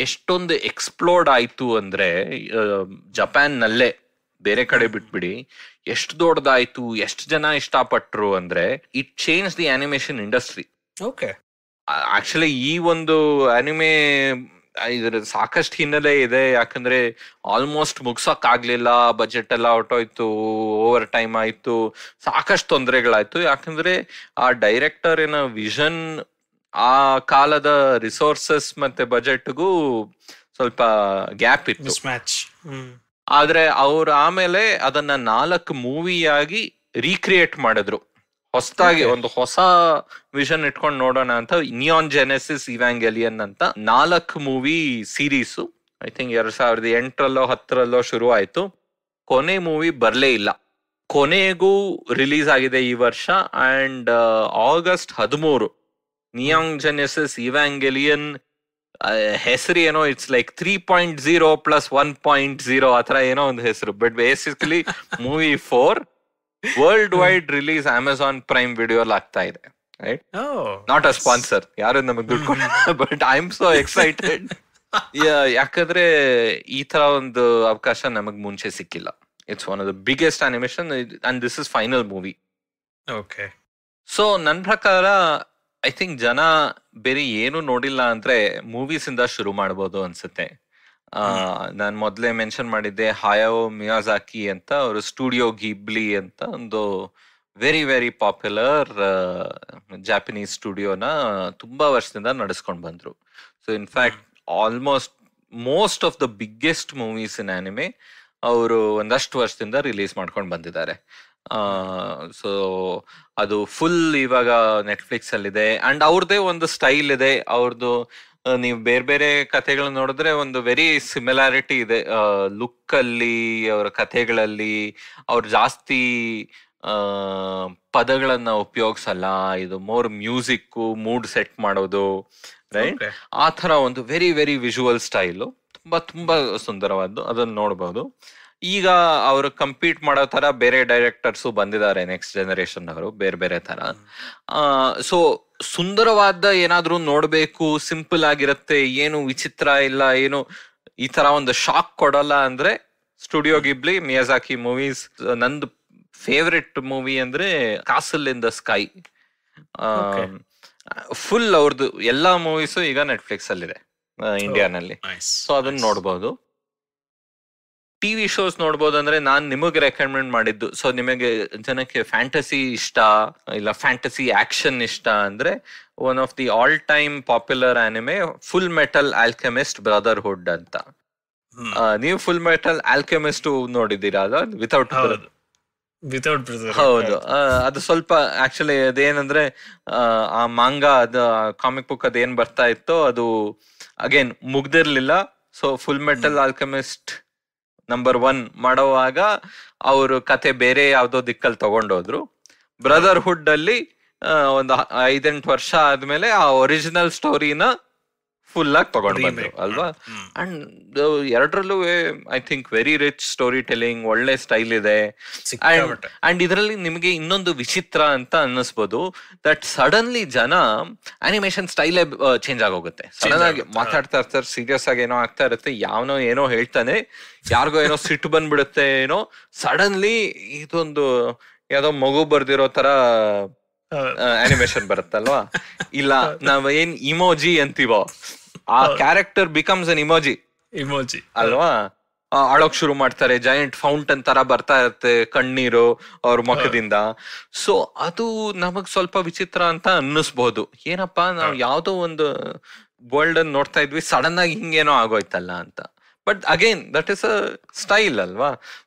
ಎಷ್ಟೊಂದು ಎಕ್ಸ್ಪ್ಲೋರ್ಡ್ ಆಯ್ತು ಅಂದ್ರೆ, ಜಪಾನ್ ನಲ್ಲೇ, ಬೇರೆ ಕಡೆ ಬಿಟ್ಬಿಡಿ, ಎಷ್ಟು ದೊಡ್ಡದಾಯ್ತು, ಎಷ್ಟು ಜನ ಇಷ್ಟಪಟ್ರು ಅಂದ್ರೆ, it change the animation industry. Actually ಈ ಒಂದು ಅನಿಮೆ ಇದ್ರ ಸಾಕಷ್ಟು ಹಿನ್ನೆಲೆ ಇದೆ. ಯಾಕಂದ್ರೆ ಆಲ್ಮೋಸ್ಟ್ ಮುಗ್ಸಕ್ ಆಗ್ಲಿಲ್ಲ, ಬಜೆಟ್ ಎಲ್ಲ ಹೊಟ್ಟೋಯ್ತು, ಓವರ್ ಟೈಮ್ ಆಯ್ತು, ಸಾಕಷ್ಟು ತೊಂದರೆಗಳಾಯ್ತು. ಯಾಕಂದ್ರೆ ಆ ಡೈರೆಕ್ಟರ್ ಏನ ವಿಷನ್, ಆ ಕಾಲದ ರಿಸೋರ್ಸಸ್ ಮತ್ತೆ ಬಜೆಟ್ಗೂ ಸ್ವಲ್ಪ ಗ್ಯಾಪ್ ಇತ್ತು. ಆದ್ರೆ ಅವ್ರು ಆಮೇಲೆ ಅದನ್ನ 4 ಮೂವಿಯಾಗಿ ರೀಕ್ರಿಯೇಟ್ ಮಾಡಿದ್ರು. ಹೊಸದಾಗಿ ಒಂದು ಹೊಸ ವಿಷನ್ ಇಟ್ಕೊಂಡು ನೋಡೋಣ ಅಂತ ನಿಯಾನ್ ಜೆನೆಸಿಸ್ ಇವಾಂಗೆಲಿಯನ್ ಅಂತ 4 ಮೂವಿ ಸೀರೀಸ್, ಐ ಥಿಂಕ್ 2008ರಲ್ಲೋ 10ರಲ್ಲೋ ಶುರು ಆಯ್ತು. ಕೊನೆ ಮೂವಿ ಬರ್ಲೇ ಇಲ್ಲ. ಕೊನೆಗೂ ರಿಲೀಸ್ ಆಗಿದೆ ಈ ವರ್ಷ. ಅಂಡ್ ಆಗಸ್ಟ್ 13 ನಿಯಾನ್ ಜೆನೆಸಿಸ್ ಇವಾಂಗೆಲಿಯನ್ ಹೆಸರು ಏನೋ, ಇಟ್ಸ್ ಲೈಕ್ 3.0 + 1.0 ಆತರ ಏನೋ ಒಂದು ಹೆಸರು. But basically movie 4 world wide release Amazon prime video ಆಗ್ತಾ ಇದೆ, ರೈಟ್. ನಾಟ್ ಅ ಸ್ಪಾನ್ಸರ್, ಯಾರು ನಮಗ್ ದುಡ್ಡು ಕೊಡಲ್ಲ. But I am so excited. ಯಾಕಂದ್ರೆ ಈ ತರ ಒಂದು ಅವಕಾಶ ನಮಗ್ ಮುಂಚೆ ಸಿಕ್ಕಿಲ್ಲ. It's one of the biggest animation and this is final movie. So ನನ್ ಪ್ರಕಾರ ಐ ಥಿಂಕ್ ಜನ ಬೇರೆ ಏನು ನೋಡಿಲ್ಲ ಅಂದ್ರೆ ಮೂವೀಸ್ ಇಂದ ಶುರು ಮಾಡ್ಬೋದು ಅನ್ಸುತ್ತೆ. ನಾನ್ ಮೊದ್ಲೇ ಮೆನ್ಷನ್ ಮಾಡಿದ್ದೆ, ಹಯಾओ ಮಿಯಾಜಾಕಿ ಅಂತ, ಅವರು ಸ್ಟುಡಿಯೋ ಗಿಬ್ಲಿ ಅಂತ ಒಂದು ವೆರಿ ವೆರಿ ಪಾಪ್ಯುಲರ್ ಜಾಪನೀಸ್ ಸ್ಟುಡಿಯೋನ ತುಂಬಾ ವರ್ಷದಿಂದ ನಡೆಸ್ಕೊಂಡ್ ಬಂದ್ರು. So in fact almost most of the biggest movies in anime ಅವರು ಒಂದಷ್ಟು ವರ್ಷದಿಂದ ರಿಲೀಸ್ ಮಾಡ್ಕೊಂಡು ಬಂದಿದ್ದಾರೆ. ಸೊ ಅದು ಫುಲ್ ಇವಾಗ ನೆಟ್ಫ್ಲಿಕ್ಸ್ ಅಲ್ಲಿ ಇದೆ. ಅಂಡ್ ಅವ್ರದೇ ಒಂದು ಸ್ಟೈಲ್ ಇದೆ ಅವ್ರದ್ದು. ನೀವು ಬೇರೆ ಬೇರೆ ಕಥೆಗಳನ್ನ ನೋಡಿದ್ರೆ ಒಂದು ವೆರಿ ಸಿಮಿಲಾರಿಟಿ ಇದೆ ಲುಕ್ ಅಲ್ಲಿ, ಅವರ ಕಥೆಗಳಲ್ಲಿ. ಅವ್ರು ಜಾಸ್ತಿ ಪದಗಳನ್ನ ಉಪಯೋಗಿಸಲ್ಲ. ಇದು ಮೋರ್ ಮ್ಯೂಸಿಕ್, ಮೂಡ್ ಸೆಟ್ ಮಾಡೋದು, ರೈಟ್. ಆ ತರ ಒಂದು ವೆರಿ ವೆರಿ ವಿಜುವಲ್ ಸ್ಟೈಲು, ತುಂಬಾ ತುಂಬಾ ಸುಂದರವಾದ್ದು. ಅದನ್ನ ನೋಡ್ಬೋದು. ಈಗ ಅವರು ಕಂಪೀಟ್ ಮಾಡೋ ತರ ಬೇರೆ ಡೈರೆಕ್ಟರ್ಸು ಬಂದಿದ್ದಾರೆ, ನೆಕ್ಸ್ಟ್ ಜನರೇಷನ್ ಅವರು ಬೇರೆ ಬೇರೆ ತರ. ಸೊ ಸುಂದರವಾದ ಏನಾದ್ರೂ ನೋಡ್ಬೇಕು, ಸಿಂಪಲ್ ಆಗಿರುತ್ತೆ, ಏನು ವಿಚಿತ್ರ ಇಲ್ಲ, ಏನು ಈ ತರ ಒಂದು ಶಾಕ್ ಕೊಡಲ್ಲ ಅಂದ್ರೆ ಸ್ಟುಡಿಯೋ ಗಿಬ್ಲಿ, ಮಿಯಾಜಾಕಿ ಮೂವೀಸ್. ನಂದು ಫೇವ್ರೆಟ್ ಮೂವಿ ಅಂದ್ರೆ causal in the sky. Full ಅವ್ರದ್ದು ಎಲ್ಲಾ ಮೂವೀಸು ಈಗ ನೆಟ್ಫ್ಲಿಕ್ಸ್ ಅಲ್ಲಿದೆ ಇಂಡಿಯಾನಲ್ಲಿ. ಸೊ ಅದನ್ನ ನೋಡ್ಬೋದು. ಟಿವಿ ಶೋಸ್ ನೋಡ್ಬೋದು ಅಂದ್ರೆ ನಾನ್ ನಿಮಗೆ ರೆಕಮೆಂಡ್ ಮಾಡಿದ್ದು, ಸೊ ನಿಮಗೆ ಜನಕ್ಕೆ ಫ್ಯಾಂಟಸಿ ಇಷ್ಟ ಇಲ್ಲ ಫ್ಯಾಂಟಸಿ ಆಕ್ಷನ್ ಇಷ್ಟ ಅಂದ್ರೆ one of the all time popular anime full metal Alchemist brotherhood ಅಂತ. ನೀವು ಫುಲ್ ಮೆಟಲ್ ಆಲ್ಕೆಮಿಸ್ಟ್ ನೋಡಿದ್ದೀರಾ? ಅದ ವಿತೌಟ್ ಹೌದು, ಅದು ಸ್ವಲ್ಪ ಆಕ್ಚುಲಿ ಅದೇನಂದ್ರೆ ಆ ಮಾಂಗಾ ಅದ ಕಾಮಿಕ್ ಬುಕ್ ಅದೇನ್ ಬರ್ತಾ ಇತ್ತೋ ಅದು ಅಗೇನ್ ಮುಗ್ದಿರ್ಲಿಲ್ಲ. So full metal alchemist number 1 ಮಾಡೋವಾಗ ಅವರು ಕತೆ ಬೇರೆ ಯಾವ್ದೋ ದಿಕ್ಕಲ್ಲಿ ತಗೊಂಡೋದ್ರು. ಬ್ರದರ್ಹುಡ್ ಅಲ್ಲಿ ಒಂದು 5-8 ವರ್ಷ ಆದ್ಮೇಲೆ ಆ ಒರಿಜಿನಲ್ ಸ್ಟೋರಿನ ಫುಲ್ ಆಗಿ ತಗೊಂಡ್ ಬಂದ್ರು ಅಲ್ವಾ. ಅಂಡ್ ಎರಡರಲ್ಲೂ I think very rich story telling, ಒಳ್ಳೆ ಸ್ಟೈಲ್ ಇದೆ. ಅಂಡ್ ಇದರಲ್ಲಿ ನಿಮಗೆ ಇನ್ನೊಂದು ವಿಚಿತ್ರ ಅಂತ ಅನ್ನಿಸ್ಬೋದು, ದಟ್ ಸಡನ್ಲಿ ಜನ ಅನಿಮೇಷನ್ ಸ್ಟೈಲೇ ಚೇಂಜ್ ಆಗೋಗುತ್ತೆ. ಸಡನ್ ಆಗಿ ಮಾತಾಡ್ತಾ ಇರ್ತಾರೆ, ಸೀರಿಯಸ್ ಆಗಿ ಏನೋ ಆಗ್ತಾ ಇರುತ್ತೆ, ಯಾವನೋ ಏನೋ ಹೇಳ್ತಾನೆ, ಯಾರಿಗೋ ಏನೋ ಸಿಟ್ಟು ಬಂದ್ಬಿಡುತ್ತೆ, ಏನೋ ಸಡನ್ಲಿ ಇದೊಂದು ಯಾವ್ದೋ ಮಗು ಬರ್ದಿರೋ ತರ ಅನಿಮೇಷನ್ ಬರುತ್ತಲ್ವಾ. ಇಲ್ಲ ನಾವ್ ಏನ್ ಇಮೋಜಿ ಅಂತೀವೋ ಆ ಕ್ಯಾರೆಕ್ಟರ್ ಬಿಕಮ್ಸ್ ಅನ್ ಇಮೋಜಿ ಅಲ್ವಾ. ಅಳೋಕ್ ಶುರು ಮಾಡ್ತಾರೆ, ಜೈಂಟ್ ಫೌಂಟನ್ ತರ ಬರ್ತಾ ಇರುತ್ತೆ ಕಣ್ಣೀರು ಅವ್ರ ಮುಖದಿಂದ. ಸೊ ಅದು ನಮಗ್ ಸ್ವಲ್ಪ ವಿಚಿತ್ರ ಅಂತ ಅನ್ನಿಸ್ಬಹುದು. ಏನಪ್ಪಾ ನಾವ್ ಯಾವ್ದೋ ಒಂದು ವರ್ಲ್ಡ್ ಅನ್ನು ನೋಡ್ತಾ ಇದ್ವಿ, ಸಡನ್ ಆಗಿ ಹಿಂಗೇನೋ ಆಗೋಯ್ತಲ್ಲ ಅಂತ. But again that is a style ಅಲ್ವಾ.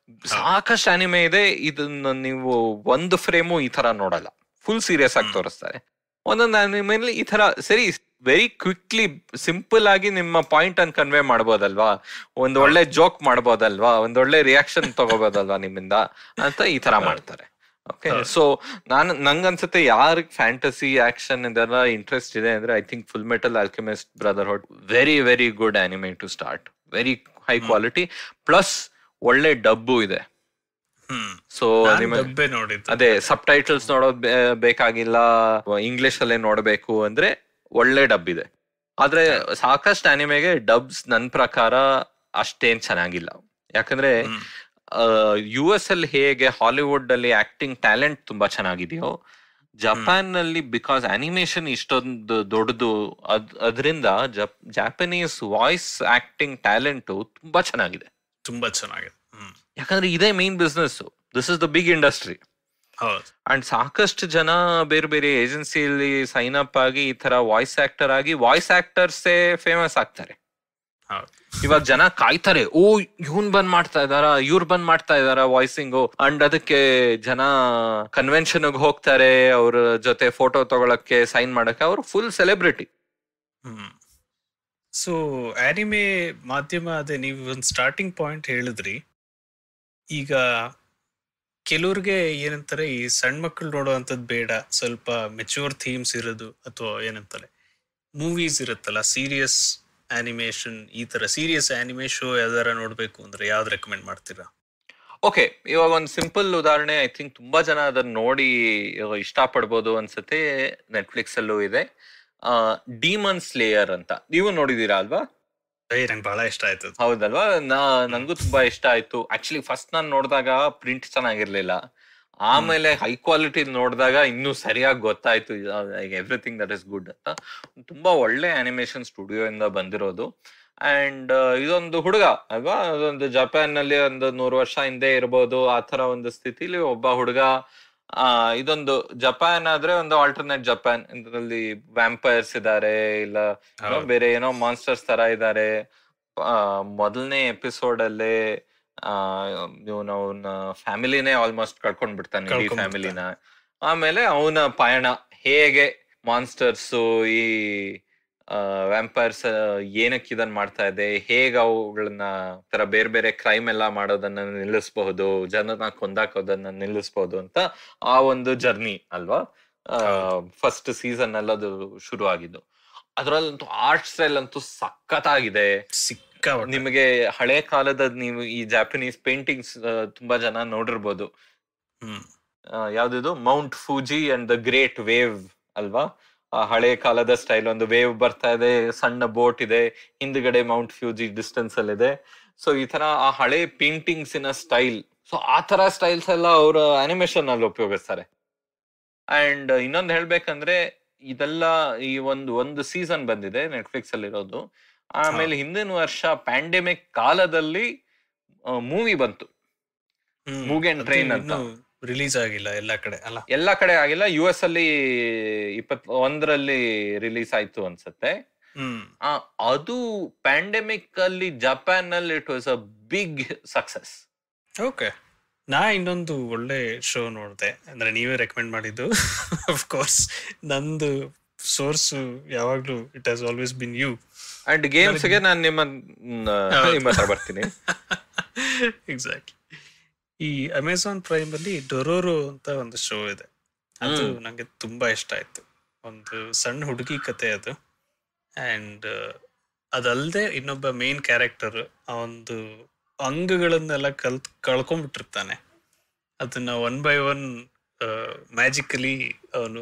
ಸಾಕಷ್ಟು ಅನಿಮೆ ಇದೆ, ಇದನ್ನ ನೀವು ಒಂದು ಫ್ರೇಮು ಈ ತರ ನೋಡಲ್ಲ, ಫುಲ್ ಸೀರಿಯಸ್ ಆಗಿ ತೋರಿಸ್ತಾರೆ. ಒಂದೊಂದು ಅನಿಮೆಲಿ ಈ ತರ ಸರಿ ವೆರಿ ಕ್ವಿಕ್ಲಿ ಸಿಂಪಲ್ ಆಗಿ ನಿಮ್ಮ ಪಾಯಿಂಟ್ ಅನ್ನು ಕನ್ವೆ ಮಾಡ್ಬೋದಲ್ವಾ, ಒಂದ್ ಒಳ್ಳೆ ಜೋಕ್ ಮಾಡ್ಬೋದಲ್ವಾ, ಒಂದೊಳ್ಳೆ ರಿಯಾಕ್ಷನ್ ತಗೋಬೋದಲ್ವಾ ನಿಮ್ಮಿಂದ ಅಂತ ಈ ತರ ಮಾಡ್ತಾರೆ. ಓಕೆ, ಸೊ ನಂಗನ್ಸುತ್ತೆ ಯಾರಿಗೆ ಫ್ಯಾಂಟಸಿ ಆಕ್ಷನ್ ಇದೆಲ್ಲ ಇಂಟ್ರೆಸ್ಟ್ ಇದೆ ಅಂದ್ರೆ I think Full metal Alchemist Brotherhood very very good anime to start. Very high quality plus ಒಳ್ಳೆ ಡಬ್ಬು ಇದೆ. ಸೊ ಅದೇ ಸಬ್ ಟೈಟಲ್ಸ್ ನೋಡೋದ್ ಬೇಕಾಗಿಲ್ಲ, ಇಂಗ್ಲಿಷ್ ಅಲ್ಲೇ ನೋಡ್ಬೇಕು ಅಂದ್ರೆ ಒಳ್ಳೆ ಡಬ್ ಇದೆ. ಆದ್ರೆ ಸಾಕಷ್ಟು ಅನಿಮೆಗೆ ಡಬ್ಸ್ ನನ್ ಪ್ರಕಾರ ಅಷ್ಟೇನ್ ಚೆನ್ನಾಗಿಲ್ಲ. ಯಾಕಂದ್ರೆ US ಅಲ್ಲಿ ಹೇಗೆ ಹಾಲಿವುಡ್ ಅಲ್ಲಿ ಆಕ್ಟಿಂಗ್ ಟ್ಯಾಲೆಂಟ್ ತುಂಬಾ ಚೆನ್ನಾಗಿದೆಯೋ, ಜಪಾನ್ ನಲ್ಲಿ ಬಿಕಾಸ್ ಅನಿಮೇಷನ್ ಇಷ್ಟೊಂದು ದೊಡ್ಡದು, ಅದರಿಂದ ಜಾಪನೀಸ್ ವಾಯ್ಸ್ ಆಕ್ಟಿಂಗ್ ಟ್ಯಾಲೆಂಟ್ ತುಂಬಾ ಚೆನ್ನಾಗಿದೆ. ಯಾಕಂದ್ರೆ ಇದೇ main business, this is the big industry. And ಸಾಕಷ್ಟು ಜನ ಬೇರೆ ಬೇರೆ ಏಜೆನ್ಸಿಯಲ್ಲಿ ಸೈನ್ ಅಪ್ ಆಗಿ ಈ ತರ ವಾಯ್ಸ್ ಆಕ್ಟರ್ ಆಗಿ ವಾಯ್ಸ್ ಆಕ್ಟರ್ಸೇ ಫೇಮಸ್ ಆಗ್ತಾರೆ. ಇವಾಗ ಜನ ಕಾಯ್ತಾರೆ, ಓ ಇವ್ನ್ ಬಂದ್ ಮಾಡ್ತಾ ಇದಾರ, ಇವ್ರು ಬಂದ್ ಮಾಡ್ತಾ ಇದಾರ ವಾಯ್ಸಿಂಗು. ಅಂಡ್ ಅದಕ್ಕೆ ಜನ ಕನ್ವೆನ್ಷನ್ ಹೋಗ್ತಾರೆ, ಅವ್ರ ಜೊತೆ ಫೋಟೋ ತಗೊಳಕ್ಕೆ, ಸೈನ್ ಮಾಡಕ್ಕೆ. ಅವ್ರು ಫುಲ್ ಸೆಲೆಬ್ರಿಟಿ. ಸೊ ಆನಿಮೆ ಮಾಧ್ಯಮ, ಅದೇ ನೀವು ಒಂದು ಸ್ಟಾರ್ಟಿಂಗ್ ಪಾಯಿಂಟ್ ಹೇಳಿದ್ರಿ. ಈಗ ಕೆಲವ್ರಿಗೆ ಏನಂತಾರೆ, ಈ ಸಣ್ಣ ಮಕ್ಕಳು ನೋಡುವಂಥದ್ದು ಬೇಡ, ಸ್ವಲ್ಪ ಮೆಚ್ಯೂರ್ ಥೀಮ್ಸ್ ಇರೋದು, ಅಥವಾ ಏನಂತಾರೆ ಮೂವೀಸ್ ಇರುತ್ತಲ್ಲ ಸೀರಿಯಸ್ ಆನಿಮೇಷನ್, ಈ ತರ ಸೀರಿಯಸ್ ಆನಿಮೆ ಶೋ ಯಾವ್ದಾರ ನೋಡ್ಬೇಕು ಅಂದ್ರೆ ಯಾವ್ದು ರೆಕಮೆಂಡ್ ಮಾಡ್ತೀರಾ? ಓಕೆ, ಇವಾಗ ಒಂದು ಸಿಂಪಲ್ ಉದಾಹರಣೆ, ಐ ಥಿಂಕ್ ತುಂಬಾ ಜನ ಅದನ್ನ ನೋಡಿ ಇಷ್ಟ ಪಡ್ಬೋದು ಅನ್ಸುತ್ತೆ. ನೆಟ್ಫ್ಲಿಕ್ಸ್ ಅಲ್ಲೂ ಇದೆ, ಡಿಮನ್ ಸ್ಲೇಯರ್ ಅಂತ. ನೀವು ನೋಡಿದೀರಾ ಅಲ್ವಾ? ನಂಗೆ ಬಹಳ ಇಷ್ಟ ಆಯ್ತು. ಹೌದಲ್ವಾ, ನಂಗೂ ತುಂಬಾ ಇಷ್ಟ ಆಯ್ತು. ಆಕ್ಚುಲಿ ಫಸ್ಟ್ ನಾನ್ ನೋಡಿದಾಗ ಪ್ರಿಂಟ್ ಚೆನ್ನಾಗಿರ್ಲಿಲ್ಲ, ಆಮೇಲೆ ಹೈ ಕ್ವಾಲಿಟಿ ನೋಡಿದಾಗ ಇನ್ನೂ ಸರಿಯಾಗಿ ಗೊತ್ತಾಯ್ತು ಎವ್ರಿಥಿಂಗ್ ದಟ್ ಇಸ್ ಗುಡ್ ಅಂತ. ತುಂಬಾ ಒಳ್ಳೆ ಅನಿಮೇಷನ್ ಸ್ಟುಡಿಯೋ ಇಂದ ಬಂದಿರೋದು. ಅಂಡ್ ಇದೊಂದು ಹುಡುಗ ಅಲ್ವಾ, ಅದೊಂದು ಜಪಾನ್ ನಲ್ಲಿ ಒಂದು 100 ವರ್ಷ ಹಿಂದೆ ಇರ್ಬೋದು, ಆ ತರ ಒಂದು ಸ್ಥಿತಿಲಿ ಒಬ್ಬ ಹುಡುಗ. ಇದೊಂದು ಜಪಾನ್ ಆದ್ರೆ ಒಂದು ಆಲ್ಟರ್ನೇಟ್ ಜಪಾನ್, ಇದರಲ್ಲಿ ವ್ಯಾಂಪೈರ್ಸ್ ಇದಾರೆ, ಇಲ್ಲ ಬೇರೆ ಏನೋ ಮಾನ್ಸ್ಟರ್ಸ್ ತರ ಇದಾರೆ. ಮೊದಲನೇ ಎಪಿಸೋಡ್ ಅಲ್ಲೇ ಅವನ ಫ್ಯಾಮಿಲಿನೇ ಆಲ್ಮೋಸ್ಟ್ ಕಳ್ಕೊಂಡ್ ಬಿಡ್ತಾನೆ, ಇಡೀ ಫ್ಯಾಮಿಲಿನ. ಆಮೇಲೆ ಅವನ ಪಯಣ ಹೇಗೆ ಮಾನ್ಸ್ಟರ್ಸ್, ಈ ವ್ಯಾಂಪೈರ್ಸ್ ಏನಕ್ಕೆ ಇದನ್ನ ಮಾಡ್ತಾ ಇದೆ, ಹೇಗೆ ಅವುಗಳನ್ನ ತರ ಬೇರೆ ಬೇರೆ ಕ್ರೈಮ್ ಎಲ್ಲ ಮಾಡೋದನ್ನ ನಿಲ್ಲಿಸಬಹುದು, ಜನನ ಕೊಂದಾಕೋದನ್ನ ನಿಲ್ಲಿಸಬಹುದು ಅಂತ ಆ ಒಂದು ಜರ್ನಿ ಅಲ್ವಾ. ಫಸ್ಟ್ ಸೀಸನ್ ಅಲ್ಲಿ ಅದು ಶುರು ಆಗಿದ್ದು. ಅದ್ರಲ್ಲಂತೂ ಆರ್ಟ್ ಸ್ಟೈಲ್ ಅಂತೂ ಸಖತ್ತಾಗಿದೆ. ನಿಮಗೆ ಹಳೆ ಕಾಲದ ನೀವು ಈ ಜಾಪನೀಸ್ ಪೇಂಟಿಂಗ್ಸ್ ತುಂಬಾ ಜನ ನೋಡಿರ್ಬೋದು. ಯಾವ್ದು Mount Fuji and the great wave ಅಲ್ವಾ? ಹಳೆ ಕಾಲದ ಸ್ಟೈಲ್, ಒಂದು ವೇವ್ ಬರ್ತಾ ಇದೆ, ಸಣ್ಣ ಬೋಟ್ ಇದೆ, ಹಿಂದ್ಗಡೆ ಮೌಂಟ್ ಫ್ಯೂಜಿ ಡಿಸ್ಟೆನ್ಸ್ ಅಲ್ಲಿ ಇದೆ. ಸೊ ಈ ತರ ಆ ಹಳೆ ಪೇಂಟಿಂಗ್ಸ್ ಇನ ಸ್ಟೈಲ್, ಸೊ ಆ ತರ ಸ್ಟೈಲ್ಸ್ ಎಲ್ಲ ಅವ್ರ ಅನಿಮೇಷನ್ ಅಲ್ಲಿ ಉಪಯೋಗಿಸ್ತಾರೆ. ಅಂಡ್ ಇನ್ನೊಂದು ಹೇಳ್ಬೇಕಂದ್ರೆ ಇದೆಲ್ಲ ಈ ಒಂದು ಸೀಸನ್ ಬಂದಿದೆ ನೆಟ್ಫ್ಲಿಕ್ಸ್ ಅಲ್ಲಿ ಇರೋದು. ಆಮೇಲೆ ಹಿಂದಿನ ವರ್ಷ ಪ್ಯಾಂಡೆಮಿಕ್ ಕಾಲದಲ್ಲಿ ಮೂವಿ ಬಂತು, ಮೂಗನ್ ಟ್ರೈನ್ ಅಂತ. ರಿಲೀಸ್ ಆಗಿಲ್ಲ ಎಲ್ಲಾ ಕಡೆ ಅಲ್ಲ? ಎಲ್ಲಾ ಕಡೆ ಆಗಿಲ್ಲ. US ಅಲ್ಲಿ 21ರಲ್ಲಿ ರಿಲೀಸ್ ಆಯ್ತು ಅನ್ಸುತ್ತೆ. ಅದು ಪ್ಯಾಂಡೆಮಿಕ್ ಅಲ್ಲಿ ಜಪಾನ್ ನಲ್ಲಿ it was a big success. Okay, ನಾ ಇನ್ನೊಂದು ಒಳ್ಳೆ ಶೋ ನೋಡಿದೆ, ಅಂದ್ರೆ ನೀವೇ ರೆಕಮೆಂಡ್ ಮಾಡಿದ್ದು. ಆಫ್ ಕೋರ್ಸ್ ನಂದು ಸೋರ್ಸ್ ಯಾವಾಗ್ಲೂ it has always been you. And games ಗೆ ನಾನು ನಿಮ್ಮ ಹತ್ರ ಬರ್ತೀನಿ. ಎಕ್ಸಾಕ್ಟ್ಲಿ. ಈ ಅಮೆಝಾನ್ ಪ್ರೈಮ್ ಅಲ್ಲಿ ಡೊರೋರೋ ಅಂತ ಒಂದು ಶೋ ಇದೆ, ಅದು ನಂಗೆ ತುಂಬಾ ಇಷ್ಟ ಆಯ್ತು. ಒಂದು ಸಣ್ಣ ಹುಡುಗಿ ಕತೆ ಅದು. ಅಂಡ್ ಅದಲ್ಲದೆ ಇನ್ನೊಬ್ಬ ಮೇನ್ ಕ್ಯಾರೆಕ್ಟರ್ ಆ ಒಂದು ಅಂಗಗಳನ್ನೆಲ್ಲ ಕಳ್ಕೊಂಡ್ಬಿಟ್ಟಿರ್ತಾನೆ. ಅದನ್ನ 1 by 1 ಮ್ಯಾಜಿಕಲಿ ಅವನು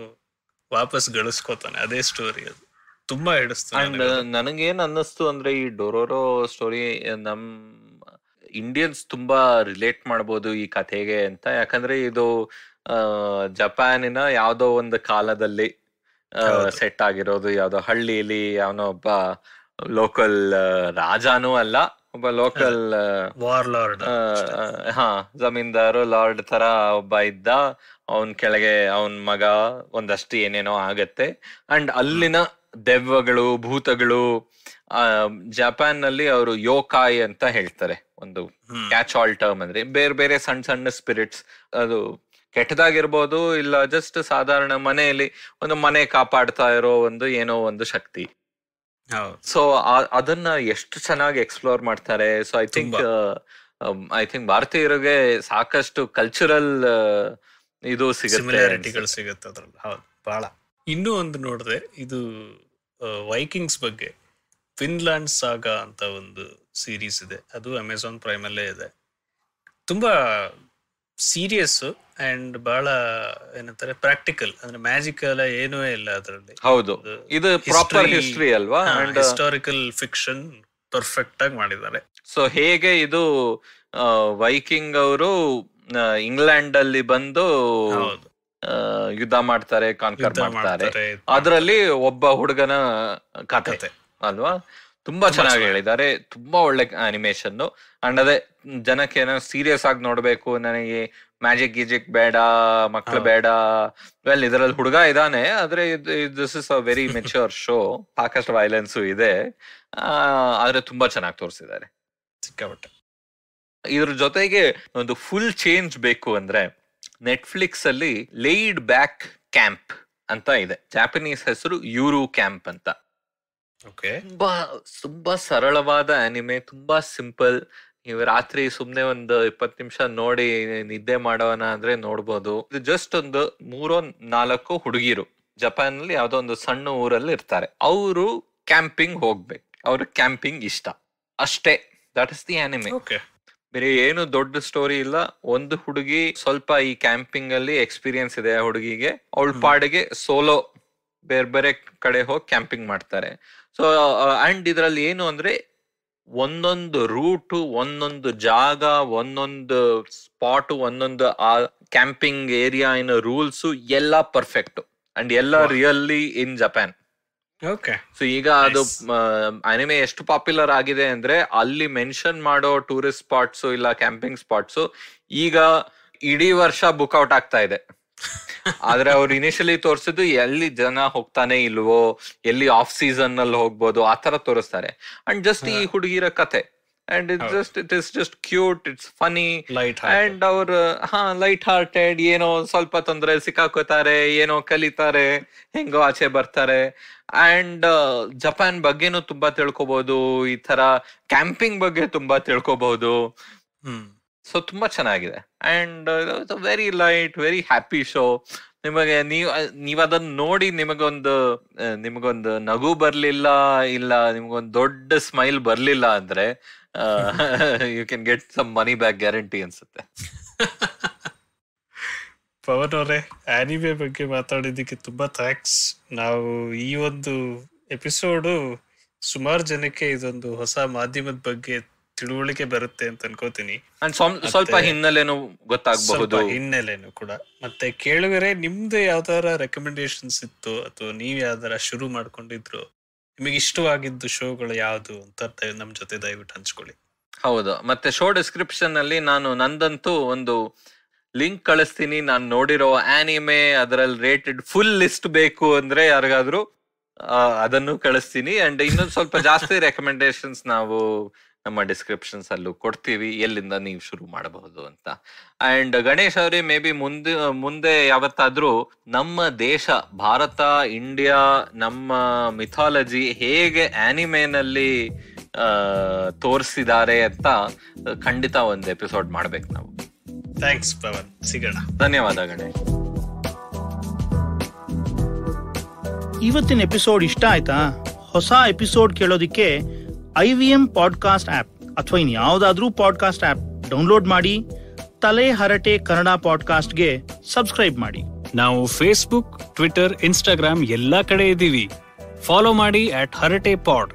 ವಾಪಸ್ ಗಳಿಸ್ಕೋತಾನೆ. ಅದೇ ಸ್ಟೋರಿ, ಅದು ತುಂಬಾ ಹಿಡಿಸ್ತಾನೆ. ನನಗೇನ್ ಅನ್ನಿಸ್ತು ಅಂದ್ರೆ ಈ ಡೊರೋರೋ ಸ್ಟೋರಿ ನಮ್ ಇಂಡಿಯನ್ಸ್ ತುಂಬಾ ರಿಲೇಟ್ ಮಾಡ್ಬೋದು ಈ ಕಥೆಗೆ ಅಂತ. ಯಾಕಂದ್ರೆ ಇದು ಜಪಾನಿನ ಯಾವ್ದೋ ಒಂದು ಕಾಲದಲ್ಲಿ ಸೆಟ್ ಆಗಿರೋದು. ಯಾವ್ದೋ ಹಳ್ಳಿಲಿ ಅವನೋ ಒಬ್ಬ ಲೋಕಲ್ ರಾಜಾನೂ ಅಲ್ಲ, ಒಬ್ಬ ಲೋಕಲ್ ವಾರ್ಲಾರ್ಡ್, ಜಮೀನ್ದಾರು ಲಾರ್ಡ್ ತರ ಒಬ್ಬ ಇದ್ದ. ಅವನ್ ಕೆಳಗೆ ಅವನ್ ಮಗ ಒಂದಷ್ಟು ಏನೇನೋ ಆಗತ್ತೆ. ಅಂಡ್ ಅಲ್ಲಿನ ದೆವ್ವಗಳು, ಭೂತಗಳು, ಜಪಾನ್ ನಲ್ಲಿ ಅವರು ಯೋಕಾಯ್ ಅಂತ ಹೇಳ್ತಾರೆ. ಒಂದು ಕ್ಯಾಚ್ ಆಲ್ ಟರ್ಮ್ ಅಂದ್ರೆ ಬೇರೆ ಬೇರೆ ಸಣ್ಣ ಸಣ್ಣ ಸ್ಪಿರಿಟ್ಸ್. ಅದು ಕೆಟ್ಟದಾಗಿರ್ಬೋದು, ಇಲ್ಲ ಜಸ್ಟ್ ಸಾಧಾರಣ ಮನೆಯಲ್ಲಿ ಒಂದು ಮನೆ ಕಾಪಾಡ್ತಾ ಇರೋ ಒಂದು ಏನೋ ಒಂದು ಶಕ್ತಿ. ಸೊ ಅದನ್ನ ಎಷ್ಟು ಚೆನ್ನಾಗಿ ಎಕ್ಸ್ಪ್ಲೋರ್ ಮಾಡ್ತಾರೆ. ಸೊ ಐ ಥಿಂಕ್ ಭಾರತೀಯರಿಗೆ ಸಾಕಷ್ಟು ಕಲ್ಚರಲ್ ಇದು ಸಿಗುತ್ತೆ ಅದ್ರಲ್ಲಿ. ಹೌದು, ಬಹಳ. ಇನ್ನೂ ಒಂದು ನೋಡಿದ್ರೆ ಇದು ವೈಕಿಂಗ್ಸ್ ಬಗ್ಗೆ, ಫಿನ್ಲ್ಯಾಂಡ್ ಸಾಗಾ ಅಂತ ಒಂದು ಸೀರೀಸ್ ಇದೆ, ಅದು ಅಮೆಝಾನ್ ಪ್ರೈಮ್ ಅಲ್ಲೇ ಇದೆ. ತುಂಬಾ ಸೀರಿಯಸ್ ಅಂಡ್ ಬಹಳ ಏನಂತಾರೆ ಪ್ರಾಕ್ಟಿಕಲ್, ಅಂದ್ರೆ ಮ್ಯಾಜಿಕ್ ಎಲ್ಲ ಏನೂ ಇಲ್ಲ ಅದರಲ್ಲಿ. ಹೌದು, ಇದು ಪ್ರಾಪರ್ ಹಿಸ್ಟ್ರಿ ಅಲ್ವಾ? ಹಿಸ್ಟಾರಿಕಲ್ ಫಿಕ್ಷನ್ ಪರ್ಫೆಕ್ಟ್ ಆಗಿ ಮಾಡಿದ್ದಾರೆ. ಸೊ ಹೇಗೆ ಇದು ವೈಕಿಂಗ್ ಅವರು ಇಂಗ್ಲೆಂಡ್ ಅಲ್ಲಿ ಬಂದು ಯುದ್ಧ ಮಾಡ್ತಾರೆ, ಕಾನ್ಕರ್ ಮಾಡ್ತಾರೆ, ಅದರಲ್ಲಿ ಒಬ್ಬ ಹುಡುಗನ ಕಥೆ ಅಲ್ವಾ? ತುಂಬಾ ಚೆನ್ನಾಗಿ ಹೇಳಿದ್ದಾರೆ, ತುಂಬಾ ಒಳ್ಳೆ ಅನಿಮೇಷನ್. ಅಂಡ್ ಅದೇ ಜನಕ್ಕೆ ಏನೋ ಸೀರಿಯಸ್ ಆಗಿ ನೋಡ್ಬೇಕು, ನನಗೆ ಮ್ಯಾಜಿಕ್ ಗೀಜಿಕ್ ಬೇಡ, ಮಕ್ಳು ಬೇಡ, ವೆಲ್ ಇದರಲ್ಲಿ ಹುಡುಗ ಇದಾನೆ, ಆದ್ರೆ this is a very mature show. ಸಾಕಷ್ಟು ವೈಲೆನ್ಸು ಇದೆ, ಆದ್ರೆ ತುಂಬಾ ಚೆನ್ನಾಗಿ ತೋರಿಸಿದ್ದಾರೆ, ಸಿಕ್ಕಾಪಟ್ಟೆ. ಇದ್ರ ಜೊತೆಗೆ ಒಂದು ಫುಲ್ ಚೇಂಜ್ ಬೇಕು ಅಂದ್ರೆ ನೆಟ್ಫ್ಲಿಕ್ಸ್ ಅಲ್ಲಿ ಲೇಡ್ ಬ್ಯಾಕ್ ಕ್ಯಾಂಪ್ ಅಂತ ಇದೆ. ಜಾಪನೀಸ್ ಹೆಸರು ಯೂರು ಕ್ಯಾಂಪ್ ಅಂತ. ತುಂಬಾ ಸರಳವಾದ ಅನಿಮೆ, ತುಂಬಾ ಸಿಂಪಲ್. ನೀವು ರಾತ್ರಿ ಸುಮ್ನೆ ಒಂದು 20 ನಿಮಿಷ ನೋಡಿ ನಿದ್ದೆ ಮಾಡೋಣ ಅಂದ್ರೆ ನೋಡ್ಬೋದು. ಇದು ಜಸ್ಟ್ ಒಂದು 3-4 ಹುಡುಗಿರು ಜಪಾನ್ ನಲ್ಲಿ ಯಾವ್ದೋ ಒಂದು ಸಣ್ಣ ಊರಲ್ಲಿ ಇರ್ತಾರೆ. ಅವರು ಕ್ಯಾಂಪಿಂಗ್ ಹೋಗ್ಬೇಕು, ಅವ್ರಿಗೆ ಕ್ಯಾಂಪಿಂಗ್ ಇಷ್ಟ ಅಷ್ಟೇ. That is the anime. ಬೇರೆ ಏನು ದೊಡ್ಡ ಸ್ಟೋರಿ ಇಲ್ಲ. ಒಂದು ಹುಡುಗಿ ಸ್ವಲ್ಪ ಈ ಕ್ಯಾಂಪಿಂಗ್ ಅಲ್ಲಿ ಎಕ್ಸ್ಪೀರಿಯನ್ಸ್ ಇದೆ ಆ ಹುಡುಗಿಗೆ. ಅವಳ ಪಾಡಿಗೆ ಸೋಲೋ ಬೇರೆ ಬೇರೆ ಕಡೆ ಹೋಗಿ ಕ್ಯಾಂಪಿಂಗ್ ಮಾಡ್ತಾರೆ. ಸೊ ಅಂಡ್ ಇದ್ರಲ್ಲಿ ಏನು ಅಂದ್ರೆ ಒಂದೊಂದು ರೂಟ್, ಒಂದೊಂದು ಜಾಗ, ಒಂದೊಂದು ಸ್ಪಾಟ್, ಒಂದೊಂದು ಆ ಕ್ಯಾಂಪಿಂಗ್ ಏರಿಯಾ ಇನ್ ರೂಲ್ಸ್ ಎಲ್ಲ ಪರ್ಫೆಕ್ಟ್ ಅಂಡ್ ಎಲ್ಲ ರಿಯಲಿ ಇನ್ ಜಪಾನ್. ಸೊ ಈಗ ಅದು ಅನಿಮೆ ಎಷ್ಟು ಪಾಪ್ಯುಲರ್ ಆಗಿದೆ ಅಂದ್ರೆ ಅಲ್ಲಿ ಮೆನ್ಷನ್ ಮಾಡೋ ಟೂರಿಸ್ಟ್ ಸ್ಪಾಟ್ಸ್ ಇಲ್ಲ ಕ್ಯಾಂಪಿಂಗ್ ಸ್ಪಾಟ್ಸ್ ಈಗ ಇಡೀ ವರ್ಷ ಬುಕ್ ಔಟ್ ಆಗ್ತಾ ಇದೆ. ಆದ್ರೆ ಅವ್ರು ಇನಿಷಿಯಲಿ ತೋರಿಸಿದ್ದು ಎಲ್ಲಿ ಜನ ಹೋಗ್ತಾನೆ ಇಲ್ವೋ, ಎಲ್ಲಿ ಆಫ್ ಸೀಸನ್ ಅಲ್ಲಿ ಹೋಗ್ಬೋದು, ಆತರ ತೋರಿಸ್ತಾರೆ. ಅಂಡ್ ಜಸ್ಟ್ ಈ ಹುಡುಗಿರ ಕತೆ and it is just cute, it's funny and ಅವ್ರ ಲೈಟ್ ಹಾರ್ಟೆಡ್. ಏನೋ ಸ್ವಲ್ಪ ತೊಂದರೆ ಸಿಕ್ಕಾಕೋತಾರೆ, ಏನೋ ಕಲಿತಾರೆ, ಹೆಂಗೋ ಆಚೆ ಬರ್ತಾರೆ. ಅಂಡ್ ಜಪಾನ್ ಬಗ್ಗೆನೂ ತುಂಬಾ ತಿಳ್ಕೊಬಹುದು, ಈ ತರ ಕ್ಯಾಂಪಿಂಗ್ ಬಗ್ಗೆ ತುಂಬಾ ತಿಳ್ಕೊಬಹುದು. ಸೊ ತುಂಬಾ ಚೆನ್ನಾಗಿದೆ and very light, very happy show. ನಿಮಗೆ ನೀವ್ ಅದನ್ನ ನೋಡಿ ನಿಮಗೊಂದು ನಗು ಬರ್ಲಿಲ್ಲ, ಇಲ್ಲ ನಿಮ್ಗೊಂದು ದೊಡ್ಡ ಸ್ಮೈಲ್ ಬರ್ಲಿಲ್ಲ ಅಂದ್ರೆ you can get some money back guarantee ಅನ್ಸುತ್ತೆ. ಪವನ್ ಅವರೇ, ಆನಿಮೆ ಬಗ್ಗೆ ಮಾತಾಡಿದ್ದಕ್ಕೆ ತುಂಬಾ ಥ್ಯಾಂಕ್ಸ್. ನಾವು ಈ ಒಂದು ಎಪಿಸೋಡು ಸುಮಾರು ಜನಕ್ಕೆ ಇದೊಂದು ಹೊಸ ಮಾಧ್ಯಮದ ಬಗ್ಗೆ ತಿಳುವಳಿಕೆ ಬರುತ್ತೆ ಅಂತ ಅನ್ಕೋತೀನಿ. ಸ್ವಲ್ಪ ಹಿನ್ನೆಲೆನೂ ಗೊತ್ತಾಗಬಹುದು, ಹಿನ್ನೆಲೆನೂ ಕೂಡ. ಮತ್ತೆ ಕೇಳುಗರೆ, ನಿಮ್ದು ಯಾವ್ದಾರ ರೆಕಮೆಂಡೇಶನ್ಸ್ ಇತ್ತು ಅಥವಾ ನೀವ್ ಯಾವ್ದಾರ ಶುರು ಮಾಡ್ಕೊಂಡಿದ್ರು, ನಿಮಗೆ ಇಷ್ಟವಾಗಿದ್ದು ಶೋಗಳು ಯಾವ್ದು ಅಂತ ನಮ್ ಜೊತೆ ದಯವಿಟ್ಟು ಹಂಚ್ಕೊಳ್ಳಿ. ಹೌದು, ಮತ್ತೆ ಶೋ ಡಿಸ್ಕ್ರಿಪ್ಷನ್ ಅಲ್ಲಿ ನಾನು ನಂದಂತೂ ಒಂದು ಲಿಂಕ್ ಕಳಿಸ್ತೀನಿ. ನಾನು ನೋಡಿರೋ ಆನಿಮೆ ಅದರಲ್ಲಿ ರೇಟೆಡ್ ಫುಲ್ ಲಿಸ್ಟ್ ಬೇಕು ಅಂದ್ರೆ ಯಾರಿಗಾದ್ರೂ ಅದನ್ನು ಕಳಿಸ್ತೀನಿ. ಅಂಡ್ ಇನ್ನೊಂದು ಸ್ವಲ್ಪ ಜಾಸ್ತಿ ರೆಕಮೆಂಡೇಶನ್ಸ್ ನಾವು ನಮ್ಮ ಡಿಸ್ಕ್ರಿಪ್ಷನ್ಸ್ ಅಲ್ಲೂ ಕೊಡ್ತೀವಿ, ಎಲ್ಲಿಂದ ನೀವು ಶುರು ಮಾಡಬಹುದು ಅಂತ. ಅಂಡ್ ಗಣೇಶ್ ಅವರೇ, ಮೇ ಬಿ ಮುಂದೆ ಯಾವತ್ತಾದ್ರೂ ನಮ್ಮ ದೇಶ ಭಾರತ, ಇಂಡಿಯಾ, ನಮ್ಮ ಮಿಥಾಲಜಿ ಹೇಗೆ ಆನಿಮೆನಲ್ಲಿ ತೋರಿಸಿದ್ದಾರೆ ಅಂತ ಖಂಡಿತ ಒಂದು ಎಪಿಸೋಡ್ ಮಾಡ್ಬೇಕು ನಾವು. ಥ್ಯಾಂಕ್ಸ್ ಪವನ್, ಸಿಗೋಣ. ಧನ್ಯವಾದ ಗಣೇಶ್. ಇವತ್ತಿನ ಎಪಿಸೋಡ್ ಇಷ್ಟ ಆಯ್ತಾ? ಹೊಸ ಎಪಿಸೋಡ್ ಕೇಳೋದಿಕ್ಕೆ IVM ಪಾಡ್ಕಾಸ್ಟ್ ಆಪ್ ಅಥವಾ ಇನ್ಯಾವುದಾದ್ರೂ ಪಾಡ್ಕಾಸ್ಟ್ ಆಪ್ ಡೌನ್ಲೋಡ್ ಮಾಡಿ ತಲೆ ಹರಟೆ ಕನ್ನಡ ಪಾಡ್ಕಾಸ್ಟ್ಗೆ ಸಬ್ಸ್ಕ್ರೈಬ್ ಮಾಡಿ. ನಾವು ಫೇಸ್ಬುಕ್, ಟ್ವಿಟರ್, ಇನ್ಸ್ಟಾಗ್ರಾಮ್ ಎಲ್ಲಾ ಕಡೆ ಇದ್ದೀವಿ. ಫಾಲೋ ಮಾಡಿ @HaratePod,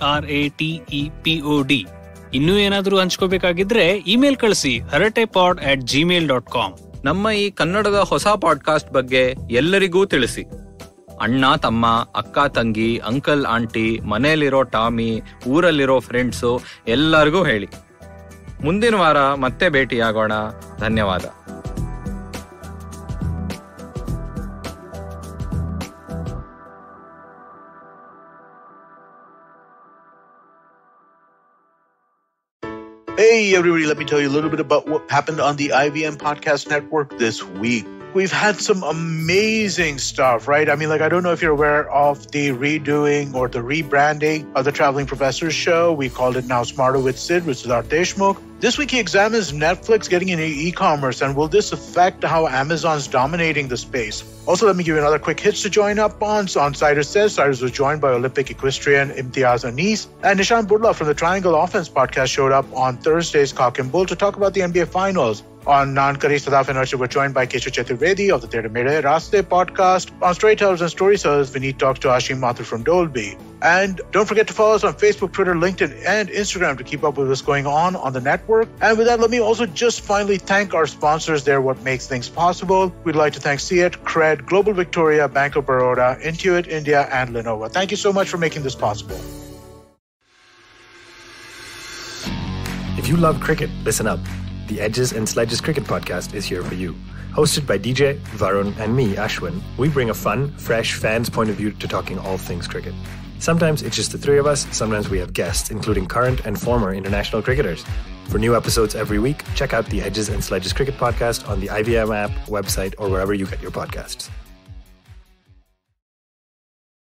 HARATEPOD. ಇನ್ನೂ ಏನಾದ್ರೂ ಹಂಚ್ಕೋಬೇಕಾಗಿದ್ರೆ ಇಮೇಲ್ ಕಳಿಸಿ haratepod@gmail.com. ನಮ್ಮ ಈ ಕನ್ನಡದ ಹೊಸ ಪಾಡ್ಕಾಸ್ಟ್ ಬಗ್ಗೆ ಎಲ್ಲರಿಗೂ ತಿಳಿಸಿ. ಅಣ್ಣ ತಮ್ಮ, ಅಕ್ಕ ತಂಗಿ, ಅಂಕಲ್ ಆಂಟಿ, ಮನೆಯಲ್ಲಿರೋ ಟಾಮಿ, ಊರಲ್ಲಿರೋ ಫ್ರೆಂಡ್ಸು ಎಲ್ಲರಿಗೂ ಹೇಳಿ. ಮುಂದಿನ ವಾರ ಮತ್ತೆ ಭೇಟಿಯಾಗೋಣ. ಧನ್ಯವಾದ. Hey everybody, let me tell you a little bit about what happened on the IVM Podcast Network this week. We've had some amazing stuff, right? I mean, I don't know if you're aware of the redoing or the rebranding of the Traveling Professors show. We called it now Smarter with Sid, with Siddharth Deshmukh. This week he examines Netflix getting into e-commerce, and will this affect how Amazon's dominating the space? Also, let me give you another quick hits to join up on. So on Cyrus Says, Cyrus was joined by Olympic equestrian Imtiaz Anis, and Nishan Budla from the Triangle Offense podcast showed up on Thursday's Cock and Bull to talk about the NBA Finals. On Nankari, Sadaf and Archie were joined by Keshu Chaturvedi of the Tere Mere Raste podcast. On Storytellers and Storytellers, Vineet talks to Ashim Mathur from Dolby. And don't forget to follow us on Facebook, Twitter, LinkedIn, and Instagram to keep up with what's going on the network. And with that, let me also just finally thank our sponsors. They're what makes things possible. We'd like to thank CET, Cred, Global Victoria, Bank of Baroda, Intuit India, and Lenovo. Thank you so much for making this possible. If you love cricket, listen up. The Edges and Sledges Cricket Podcast is here for you. Hosted by DJ, Varun, and me, Ashwin, we bring a fun, fresh fan's point of view to talking all things cricket. Sometimes it's just the three of us, sometimes we have guests, including current and former international cricketers. For new episodes every week, check out the Edges and Sledges Cricket Podcast on the IVM app, website, or wherever you get your podcasts.